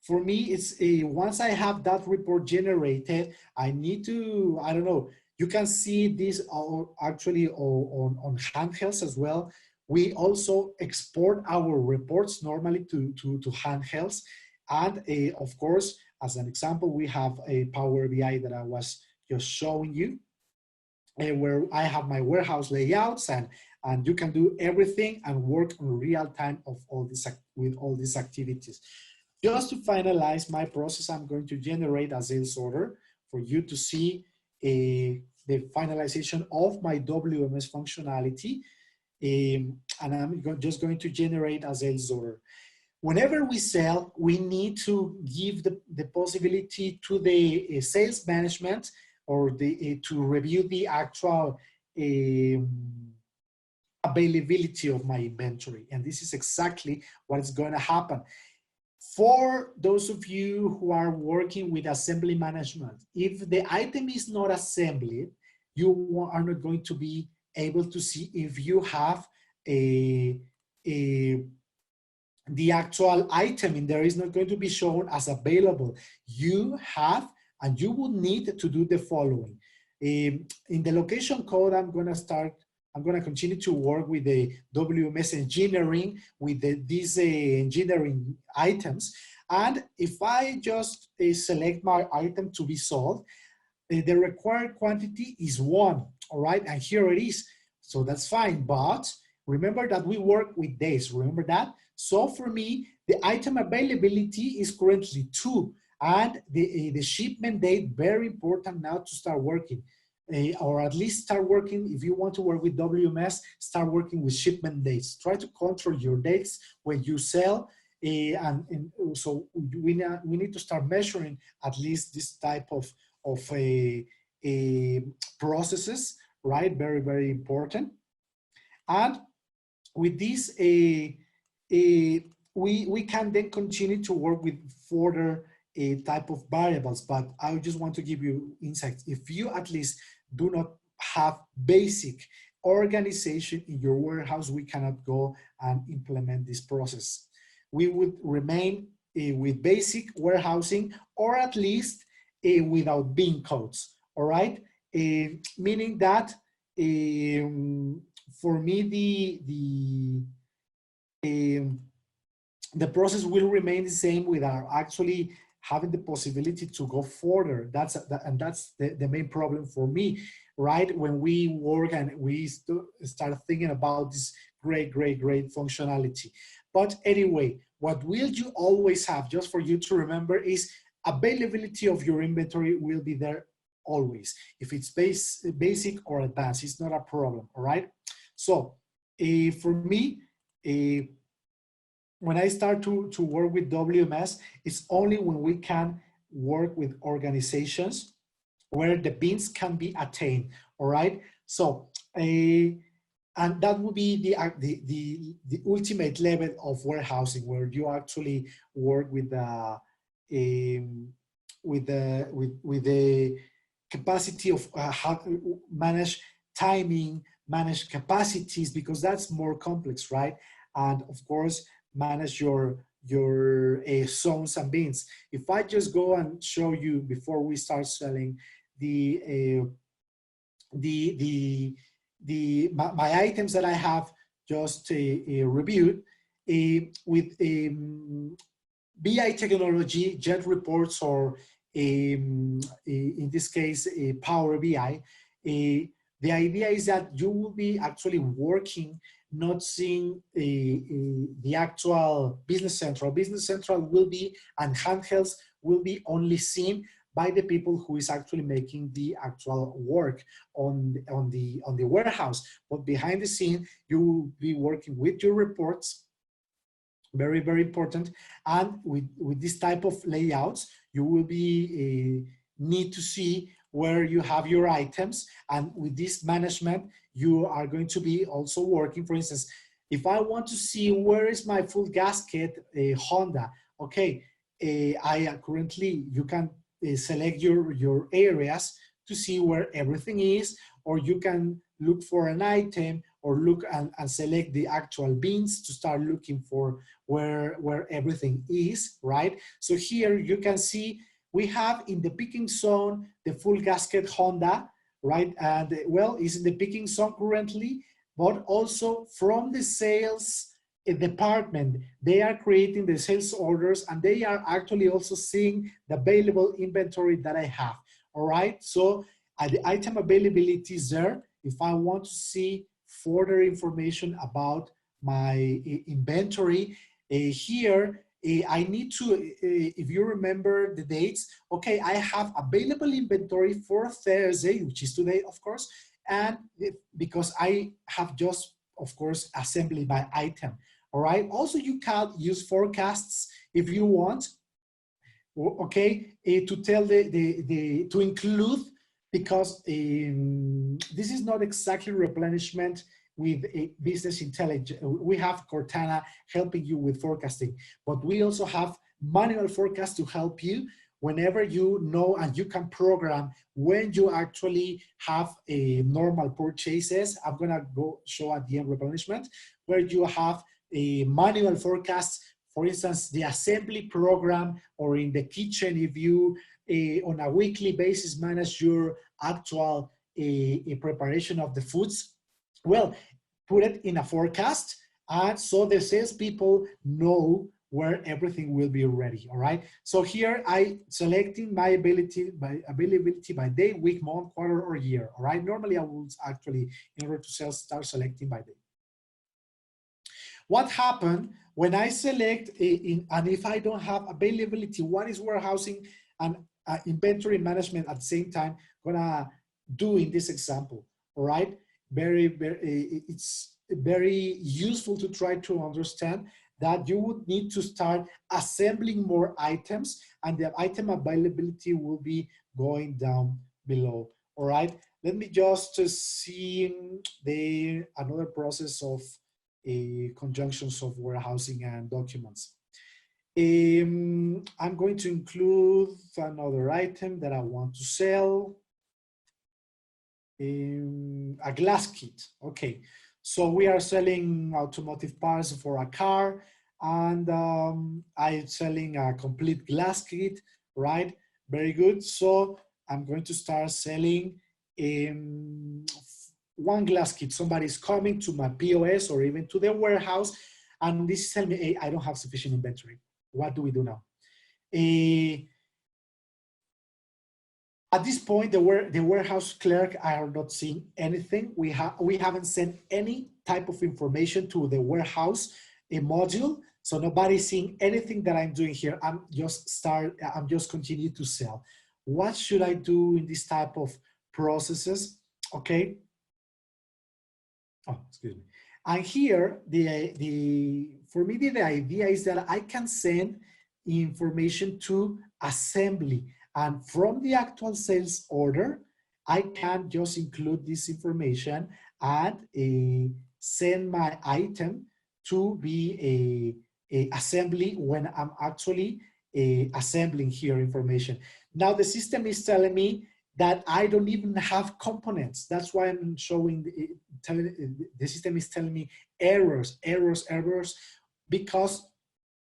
for me, it's once I have that report generated, I need to, I don't know, you can see this actually on handhelds as well. We also export our reports normally to handhelds. And of course, as an example, we have a Power BI that I was just showing you, where I have my warehouse layouts, and you can do everything and work on real time of all this with all these activities. Just to finalize my process, I'm going to generate a sales order for you to see the finalization of my WMS functionality. And I'm just going to generate a sales order. Whenever we sell, we need to give the possibility to the sales management or to review the actual availability of my inventory. And this is exactly what is going to happen. For those of you who are working with assembly management, if the item is not assembled, you are not going to be able to see if you have the actual item in there is not going to be shown as available. You have, and you will need to do the following. In the location code, I'm going to continue to work with the WMS engineering, with these engineering items. And if I just select my item to be sold, the required quantity is 1, all right? And here it is. So that's fine, but remember that we work with days, remember that? So for me, the item availability is currently 2, and the shipment date, very important now to start working. Or at least start working, if you want to work with WMS, start working with shipment dates. Try to control your dates when you sell, and so we need to start measuring at least this type of processes, right? Very, very important. And with this, we can then continue to work with further type of variables, but I just want to give you insights. If you at least do not have basic organization in your warehouse, we cannot go and implement this process. We would remain with basic warehousing, or at least without bin codes, all right? Meaning that for me, the process will remain the same without actually having the possibility to go further. That's the main problem for me, right? When we work and we start thinking about this great functionality. But anyway, what will you always have, just for you to remember, is availability of your inventory will be there always. If it's basic or advanced, it's not a problem, all right? So for me, when I start to work with WMS, it's only when we can work with organizations where the bins can be attained, all right? So, and that would be the ultimate level of warehousing, where you actually work with the capacity of how to manage timing, manage capacities, because that's more complex, right? And of course, manage your zones and bins. If I just go and show you before we start selling my items that I have just reviewed with BI technology, Jet Reports, or in this case, Power BI, the idea is that you will be actually working, not seeing the actual Business Central. Business Central will be, and handhelds will be only seen by the people who is actually making the actual work on the warehouse. But behind the scene, you will be working with your reports, very, very important. And with this type of layouts, you will be need to see where you have your items. And with this management, you are going to be also working. For instance, if I want to see where is my full gasket Honda, okay, I currently, you can select your areas to see where everything is, or you can look for an item, or look and select the actual bins to start looking for where everything is, right? So here you can see we have in the picking zone the full gasket Honda, right? And well, it's in the picking zone currently, but also from the sales department, they are creating the sales orders, and they are actually also seeing the available inventory that I have, all right? So the item availability is there. If I want to see further information about my inventory, here I need to, if you remember the dates, okay, I have available inventory for Thursday, which is today, of course, and because I have just, of course, assembly by item. All right. Also, you can use forecasts if you want. Okay, to tell to include, because this is not exactly replenishment with a business intelligence. We have Cortana helping you with forecasting, but we also have manual forecast to help you whenever you know, and you can program when you actually have a normal purchases. I'm gonna go show at the end replenishment, where you have a manual forecast. For instance, the assembly program, or in the kitchen, if you on a weekly basis manage your actual preparation of the foods, well, put it in a forecast, and so the salespeople know where everything will be ready. All right. So here I selecting my availability by day, week, month, quarter, or year. All right. Normally I will actually, in order to start selecting by day. What happened when I select and if I don't have availability, what is warehousing and inventory management at the same time gonna do in this example? All right, it's very useful to try to understand that you would need to start assembling more items, and the item availability will be going down below. All right, let me just see another process of conjunctions of warehousing and documents. I'm going to include another item that I want to sell. A glass kit. Okay, so we are selling automotive parts for a car, and I'm selling a complete glass kit, right? Very good. So I'm going to start selling one glass kit. Somebody's coming to my POS or even to the warehouse, and this is telling me, hey, I don't have sufficient inventory. What do we do now? At this point, the warehouse clerk are not seeing anything. We haven't sent any type of information to the warehouse module, so nobody's seeing anything that I'm doing here. I'm just continue to sell. What should I do in this type of processes? Okay. Oh, excuse me. And here, for me, the idea is that I can send information to assembly. And from the actual sales order, I can just include this information and send my item to be a assembly when I'm actually assembling here information. Now the system is telling me that I don't even have components. That's why I'm showing, the system is telling me errors, because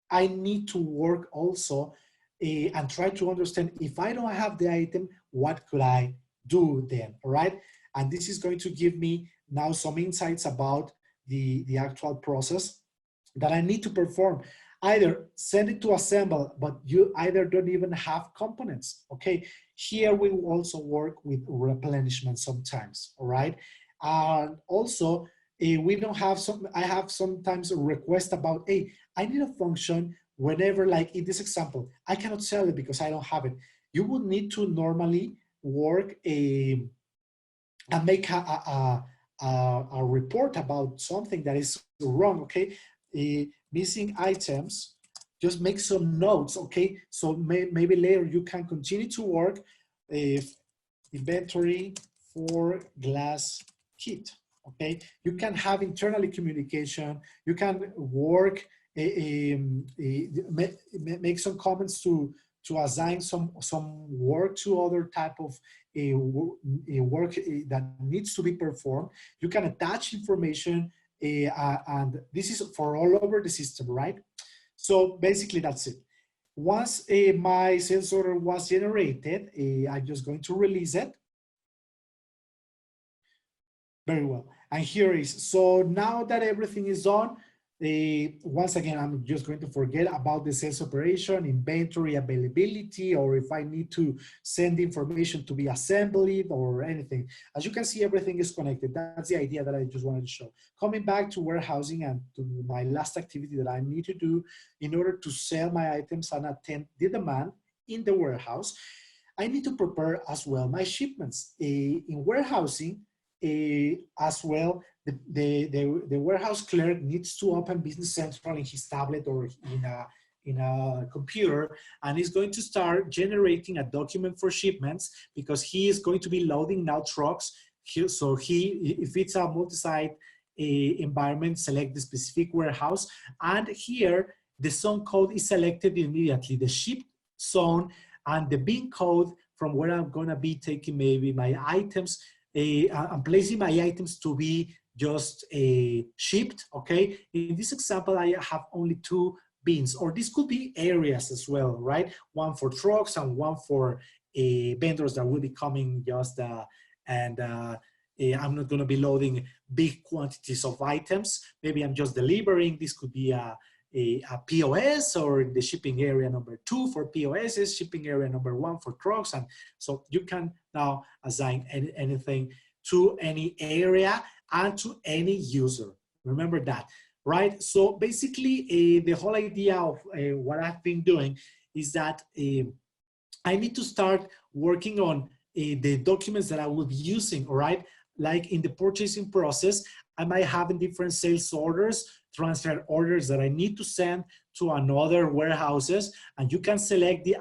I need to work also and try to understand, if I don't have the item, what could I do then, all right? And this is going to give me now some insights about the actual process that I need to perform. Either send it to assemble, but you either don't even have components, okay? Here we will also work with replenishment sometimes, all right? And also, we don't have I have sometimes a request about, hey, I need a function whenever, like in this example, I cannot sell it because I don't have it. You would need to normally work and make a report about something that is wrong, okay? Missing items, just make some notes, okay? So maybe later you can continue to work inventory for glass kit, okay? You can have internally communication, you can work, make some comments to assign some work to other type of work that needs to be performed. You can attach information, and this is for all over the system, right? So basically that's it. Once my sales order was generated, I'm just going to release it. Very well. And here is, so now that everything is done, Once again, I'm just going to forget about the sales operation, inventory availability, or if I need to send information to be assembled or anything. As you can see, everything is connected. That's the idea that I just wanted to show. Coming back to warehousing and to my last activity that I need to do in order to sell my items and attend the demand in the warehouse, I need to prepare as well my shipments. In warehousing, as well, the warehouse clerk needs to open Business Central in his tablet or in a computer, and he's going to start generating a document for shipments because he is going to be loading now trucks. So if it's a multi-site environment, select the specific warehouse, and here the zone code is selected immediately, the ship zone and the bin code from where I'm gonna be taking maybe my items. I'm placing my items to be just shipped, okay? In this example, I have only 2 bins, or this could be areas as well, right? One for trucks and one for vendors that will be coming just, I'm not gonna be loading big quantities of items. Maybe I'm just delivering. This could be a POS, or the shipping area number 2 for POSs, shipping area number 1 for trucks. And so you can now assign anything to any area and to any user. Remember that, right? So basically the whole idea of what I've been doing is that I need to start working on the documents that I will be using, all right? Like in the purchasing process, I might have in different sales orders, transfer orders that I need to send to another warehouses, and you can select the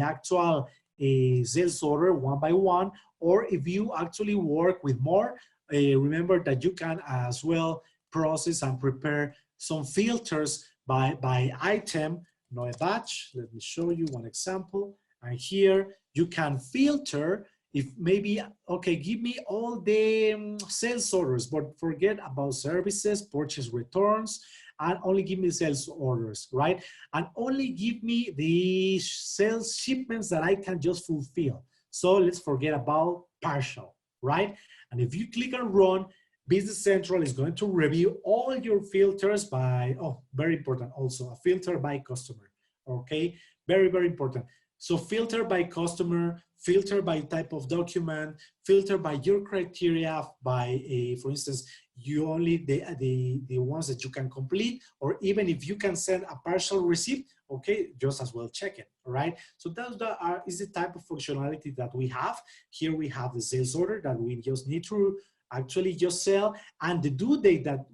actual sales order one by one, or if you actually work with more, remember that you can as well process and prepare some filters by item, not a batch. Let me show you one example. And here you can filter if maybe, okay, give me all the sales orders, but forget about services, purchase returns, and only give me sales orders, right? And only give me the sales shipments that I can just fulfill. So let's forget about partial, right? And if you click on run, Business Central is going to review all your filters by, oh, very important also, a filter by customer, okay? Very, very important. So filter by customer, filter by type of document, filter by your criteria, by, for instance, you only the ones that you can complete, or even if you can send a partial receipt, okay, just as well check it, all right? So that is the type of functionality that we have. Here we have the sales order that we just need to actually just sell, and the due date that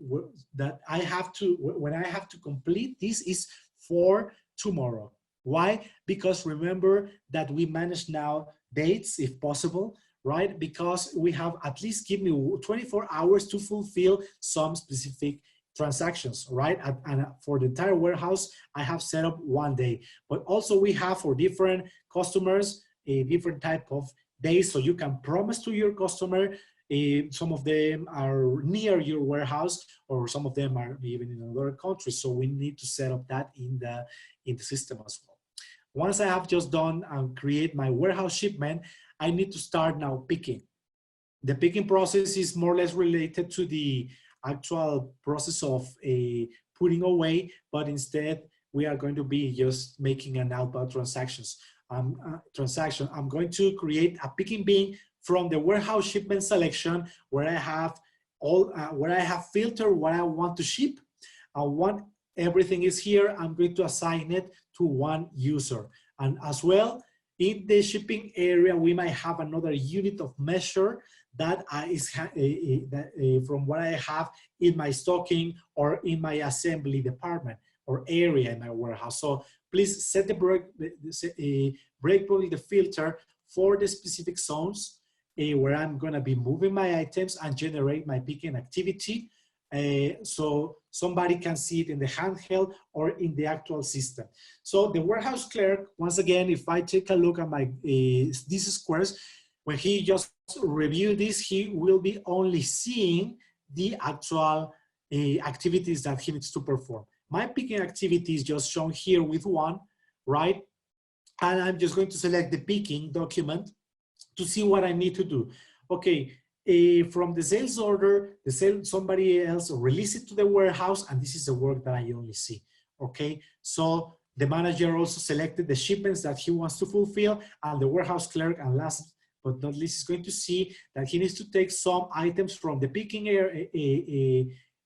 I have to, when I have to complete this is for tomorrow. Why? Because remember that we manage now dates if possible, right? Because we have at least give me 24 hours to fulfill some specific transactions, right? And for the entire warehouse, I have set up 1 day. But also we have for different customers, a different type of days. So you can promise to your customer, some of them are near your warehouse, or some of them are even in another country. So we need to set up that in the system as well. Once I have just done and create my warehouse shipment, I need to start now picking. The picking process is more or less related to the actual process of putting away, but instead we are going to be just making an outbound transactions. I'm going to create a picking bin from the warehouse shipment selection where I have filtered what I want to ship. Everything is here. I'm going to assign it to one user. And as well, in the shipping area, we might have another unit of measure that is from what I have in my stocking or in my assembly department or area in my warehouse. So please set the breakpoint, the filter for the specific zones where I'm gonna be moving my items and generate my picking activity. So somebody can see it in the handheld or in the actual system. So the warehouse clerk, once again, if I take a look at my these squares, when he just review this, he will be only seeing the actual activities that he needs to perform. My picking activity is just shown here with 1, right? And I'm just going to select the picking document to see what I need to do. Okay, from the sales order, somebody else release it to the warehouse, and this is the work that I only see. Okay, so the manager also selected the shipments that he wants to fulfill, and the warehouse clerk, and last but not least, is going to see that he needs to take some items from the picking area,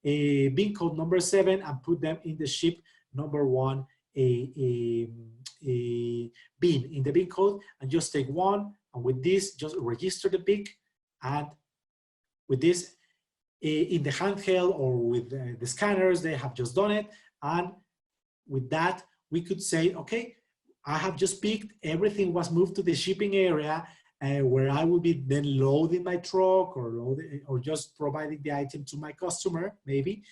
bin code number 7, and put them in the ship number 1 bin in the bin code, and just take one, and with this just register the pick, and with this in the handheld or with the scanners, they have just done it, and with that we could say, okay, I have just picked, everything was moved to the shipping area, where I will be then loading my truck or just providing the item to my customer, maybe.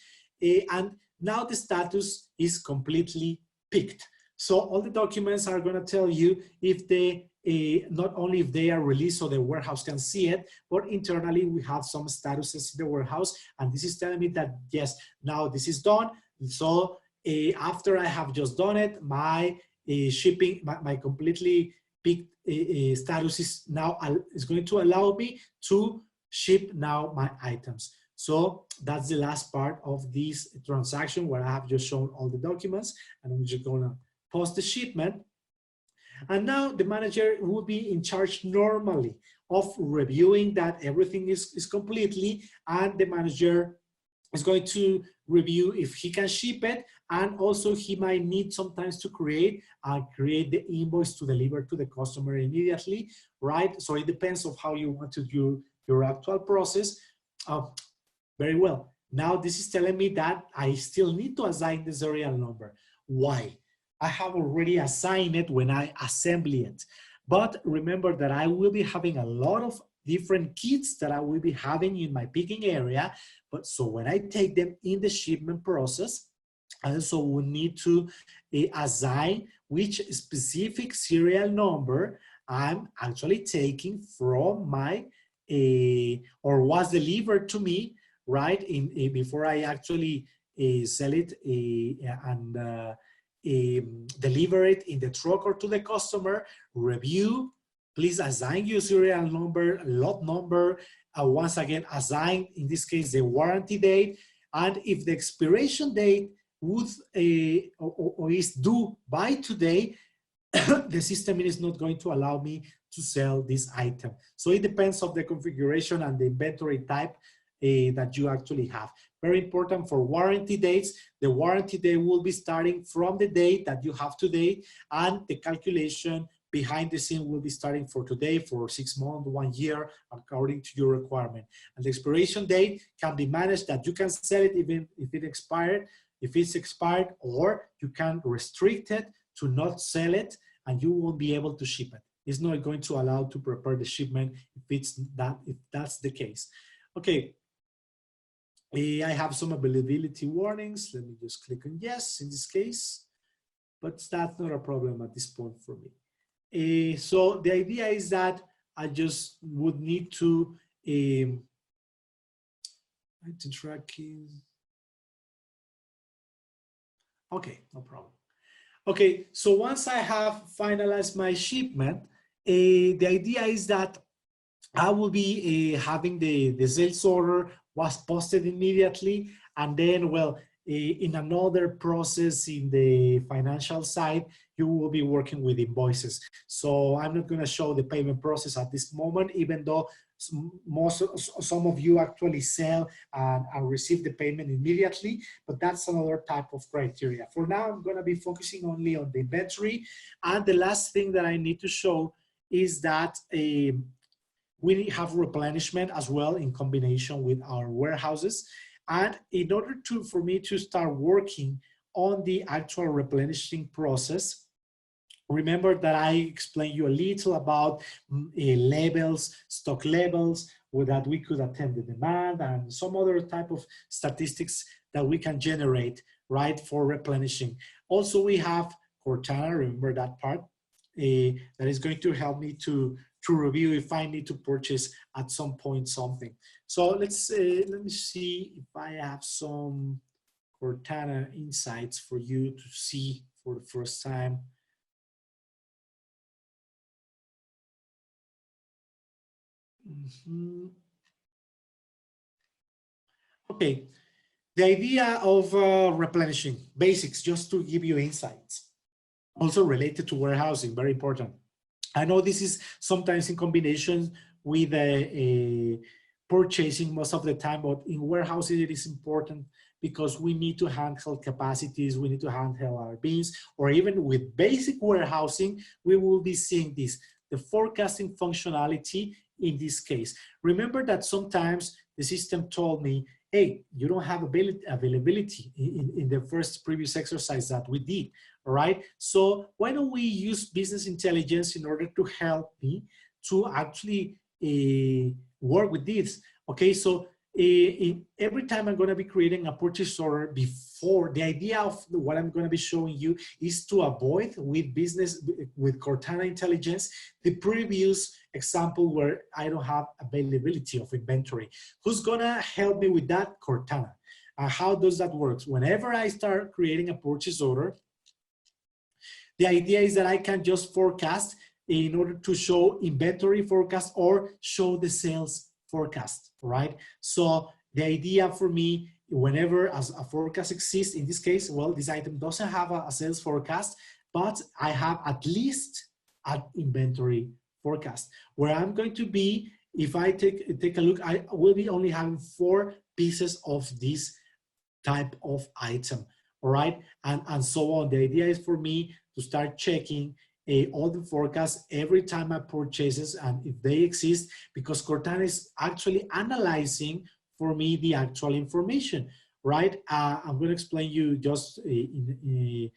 And now the status is completely picked. So all the documents are going to tell you if they, not only if they are released so the warehouse can see it, but internally we have some statuses in the warehouse, and this is telling me that yes, now this is done. So after I have just done it, my shipping, my completely picked status is now is going to allow me to ship now my items. So that's the last part of this transaction where I have just shown all the documents, and I'm just gonna post the shipment. And now the manager will be in charge normally of reviewing that everything is completely, and the manager is going to review if he can ship it, and also he might need sometimes to create the invoice to deliver to the customer immediately, right? So it depends on how you want to do your actual process. Very well. Now this is telling me that I still need to assign the serial number. Why? I have already assigned it when I assemble it. But remember that I will be having a lot of different kits that I will be having in my picking area. But so when I take them in the shipment process, I also will need to assign which specific serial number I'm actually taking from my, or was delivered to me, right, before I actually sell it and deliver it in the truck or to the customer. Review, please assign your serial number, lot number, once again assign, in this case, the warranty date, and if the expiration date would or is due by today, the system is not going to allow me to sell this item. So it depends on the configuration and the inventory type that you actually have. Very important for warranty dates. The warranty date will be starting from the date that you have today, and the calculation behind the scene will be starting for today, for 6 months, 1 year, according to your requirement. And the expiration date can be managed that you can sell it even if it's expired, or you can restrict it to not sell it, and you won't be able to ship it. It's not going to allow to prepare the shipment if that's the case. Okay. I have some availability warnings. Let me just click on yes in this case, but that's not a problem at this point for me. So the idea is that I just would need to tracking. Okay, no problem. Okay, so once I have finalized my shipment, the idea is that I will be having the sales order was posted immediately, and then, well, in another process in the financial side, you will be working with invoices. So I'm not going to show the payment process at this moment, even though some of you actually sell and receive the payment immediately, but that's another type of criteria. For now, I'm going to be focusing only on the inventory. And the last thing that I need to show is that we have replenishment as well in combination with our warehouses. And in order for me to start working on the actual replenishing process, remember that I explained you a little about levels, stock levels, that we could attend the demand, and some other type of statistics that we can generate, right, for replenishing. Also, we have Cortana, remember that part, that is going to help me to review if I need to purchase at some point something. So let me see if I have some Cortana insights for you to see for the first time. Okay, the idea of replenishing basics, just to give you insights, also related to warehousing, very important. I know this is sometimes in combination with purchasing most of the time, but in warehousing it is important because we need to handle capacities, we need to handle our bins, or even with basic warehousing, we will be seeing this, the forecasting functionality in this case. Remember that sometimes the system told me, hey, you don't have availability in the first previous exercise that we did, all right? So why don't we use business intelligence in order to help me to actually work with this? Okay, so every time I'm going to be creating a purchase order, before the idea of what I'm going to be showing you is to avoid with Cortana Intelligence the previous example where I don't have availability of inventory. Who's going to help me with that? Cortana. How does that work? Whenever I start creating a purchase order, the idea is that I can just forecast in order to show inventory forecast or show the sales forecast, right? So the idea for me, whenever as a forecast exists, in this case, well, this item doesn't have a sales forecast, but I have at least an inventory forecast where I'm going to be, if I take a look, I will be only having 4 pieces of this type of item, all right? And so on. The idea is for me to start checking all the forecasts every time I purchases and if they exist, because Cortana is actually analyzing for me the actual information, right? I'm going to explain you just in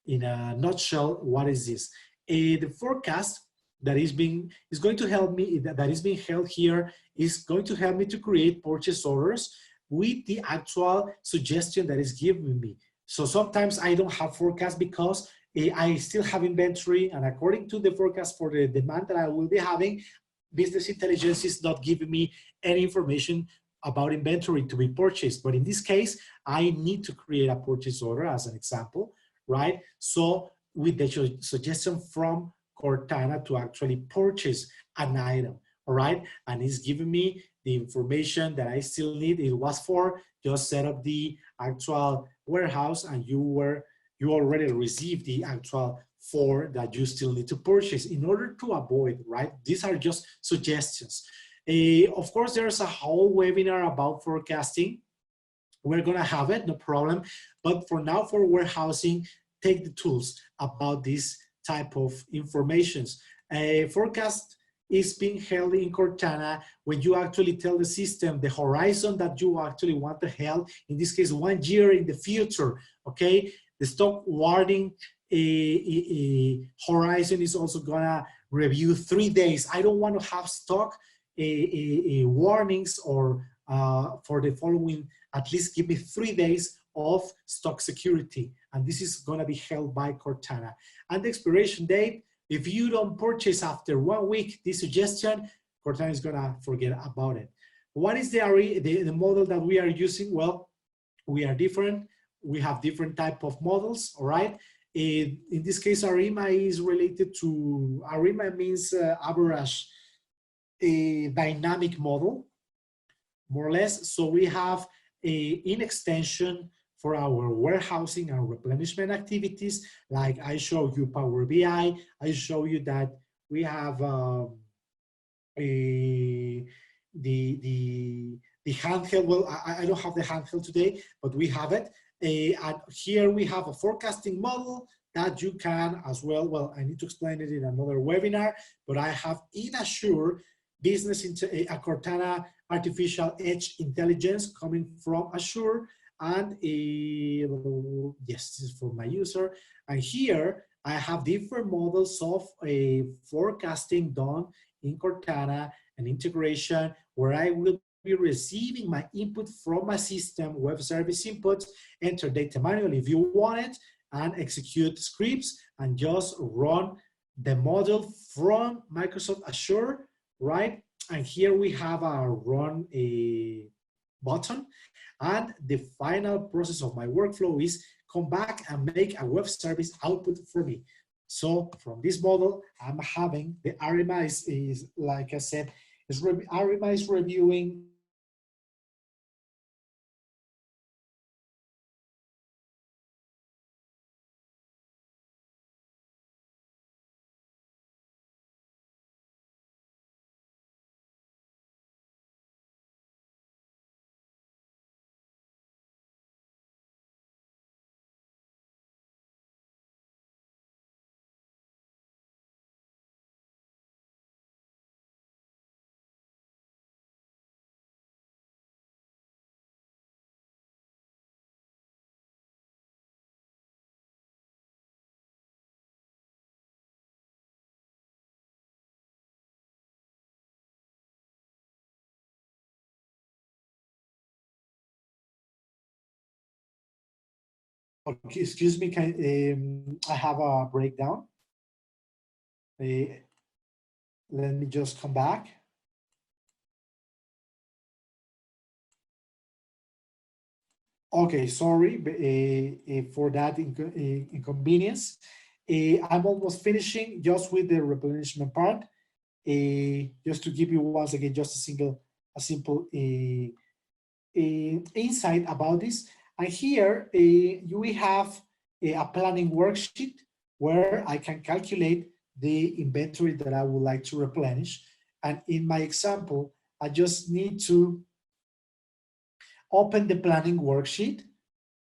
a nutshell what is this. The forecast that is going to help me, that is being held here, is going to help me to create purchase orders with the actual suggestion that is given me. So sometimes I don't have forecast because I still have inventory, and according to the forecast for the demand that I will be having, business intelligence is not giving me any information about inventory to be purchased. But in this case, I need to create a purchase order as an example, right? So with the suggestion from Cortana to actually purchase an item, all right? And it's giving me the information that I still need. It was for just set up the actual warehouse, and you already received the actual 4 that you still need to purchase in order to avoid, right? These are just suggestions. Of course, there's a whole webinar about forecasting. We're gonna have it, no problem. But for now, for warehousing, take the tools about this type of informations. Forecast is being held in Cortana when you actually tell the system the horizon that you actually want to hold, in this case, 1 year in the future, okay? The stock warning horizon is also gonna review 3 days. I don't want to have stock warnings or for the following, at least give me 3 days of stock security. And this is gonna be held by Cortana. And the expiration date, if you don't purchase after 1 week, this suggestion, Cortana is gonna forget about it. What is the model that we are using? Well, we are different. We have different type of models, all right? In this case, ARIMA is related to, ARIMA means average dynamic model, more or less. So we have in extension for our warehousing and replenishment activities, like I showed you Power BI, I show you that we have the handheld. Well, I don't have the handheld today, but we have it. And here we have a forecasting model that you can as well. Well, I need to explain it in another webinar, but I have in Azure business into a Cortana artificial edge intelligence coming from Azure, and yes, this is for my user. And here I have different models of a forecasting done in Cortana, an integration where I will be receiving my input from my system, web service inputs, enter data manually if you want it, and execute scripts and just run the model from Microsoft Azure, right? And here we have our run button. And the final process of my workflow is come back and make a web service output for me. So from this model, I'm having the ARIMA is like I said, ARIMA is reviewing Okay, excuse me, I have a breakdown. Let me just come back. Okay, sorry for that inconvenience. I'm almost finishing just with the replenishment part. Just to give you once again, just a simple insight about this. And here we have a planning worksheet where I can calculate the inventory that I would like to replenish. And in my example, I just need to open the planning worksheet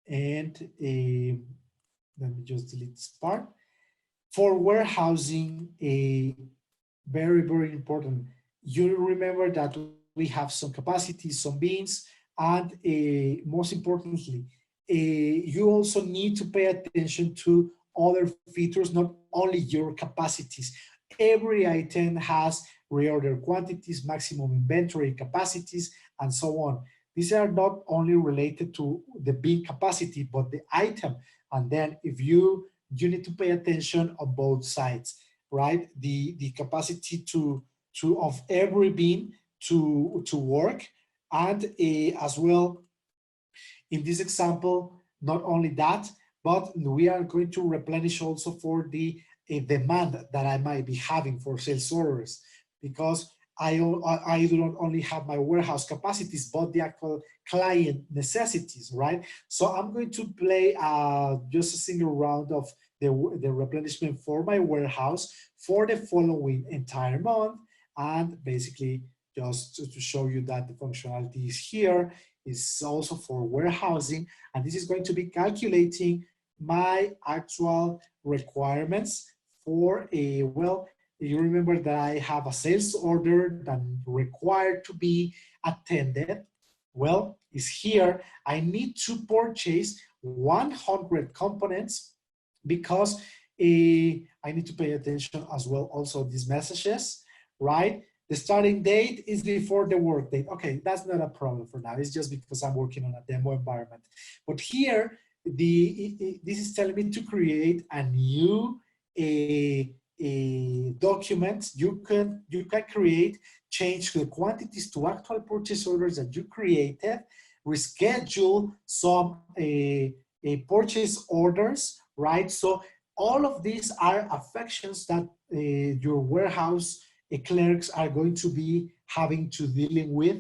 and let me just delete this part. For warehousing, a very important. You remember that we have some capacity, some bins, and most importantly, you also need to pay attention to other features, not only your capacities. Every item has reorder quantities, maximum inventory capacities, and so on. These are not only related to the bin capacity, but the item. And then if you need to pay attention on both sides, right? The capacity to of every bin to work, and as well in this example, not only that, but we are going to replenish also for the demand that I might be having for sales orders, because I do not only have my warehouse capacities, but the actual client necessities, right? So I'm going to play just a single round of the replenishment for my warehouse for the following entire month. And basically just to show you that the functionality is here, is also for warehousing. And this is going to be calculating my actual requirements for a, well, you remember that I have a sales order that required to be attended. Well, is here. I need to purchase 100 components because I need to pay attention as well also these messages, right? The starting date is before the work date. Okay, that's not a problem for now. It's just because I'm working on a demo environment. But here, this is telling me to create a new document. You can create, change the quantities to actual purchase orders that you created, reschedule some purchase orders, right? So all of these are affections that your warehouse clerks are going to be having to dealing with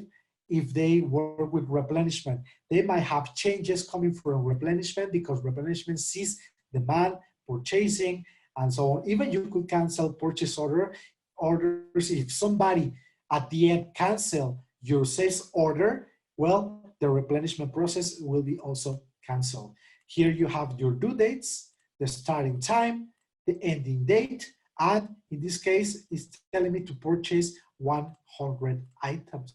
if they work with replenishment. They might have changes coming from replenishment because replenishment sees demand, purchasing, and so on. Even you could cancel purchase orders if somebody at the end cancel your sales order. Well, the replenishment process will be also canceled. Here you have your due dates, the starting time, the ending date, and in this case, it's telling me to purchase 100 items.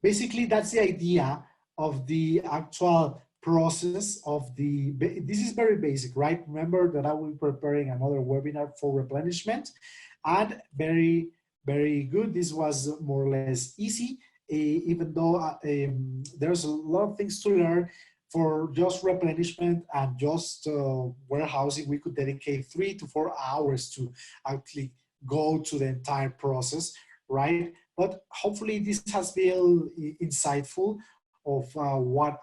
Basically, that's the idea of the actual process of the, this is very basic, right? Remember that I will be preparing another webinar for replenishment, and very good. This was more or less easy, even though there's a lot of things to learn. For just replenishment and just warehousing, we could dedicate 3 to 4 hours to actually go to the entire process, right? But hopefully this has been insightful of what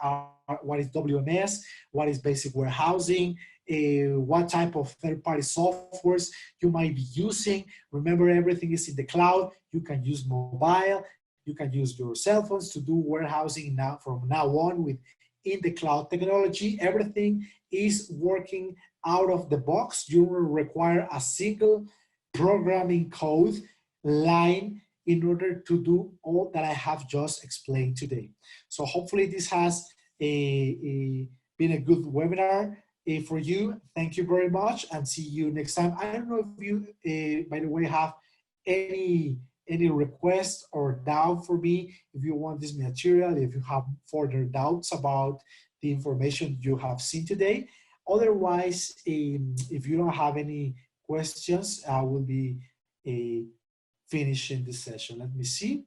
is WMS, what is basic warehousing, what type of third-party softwares you might be using. Remember, everything is in the cloud. You can use mobile, you can use your cell phones to do warehousing now from now on with in the cloud technology. Everything is working out of the box. You will require a single programming code line in order to do all that I have just explained today. So hopefully this has been a good webinar for you. Thank you very much and see you next time. I don't know if you, by the way, have any request or doubt for me, if you want this material, if you have further doubts about the information you have seen today. Otherwise, if you don't have any questions, I will be finishing the session. Let me see.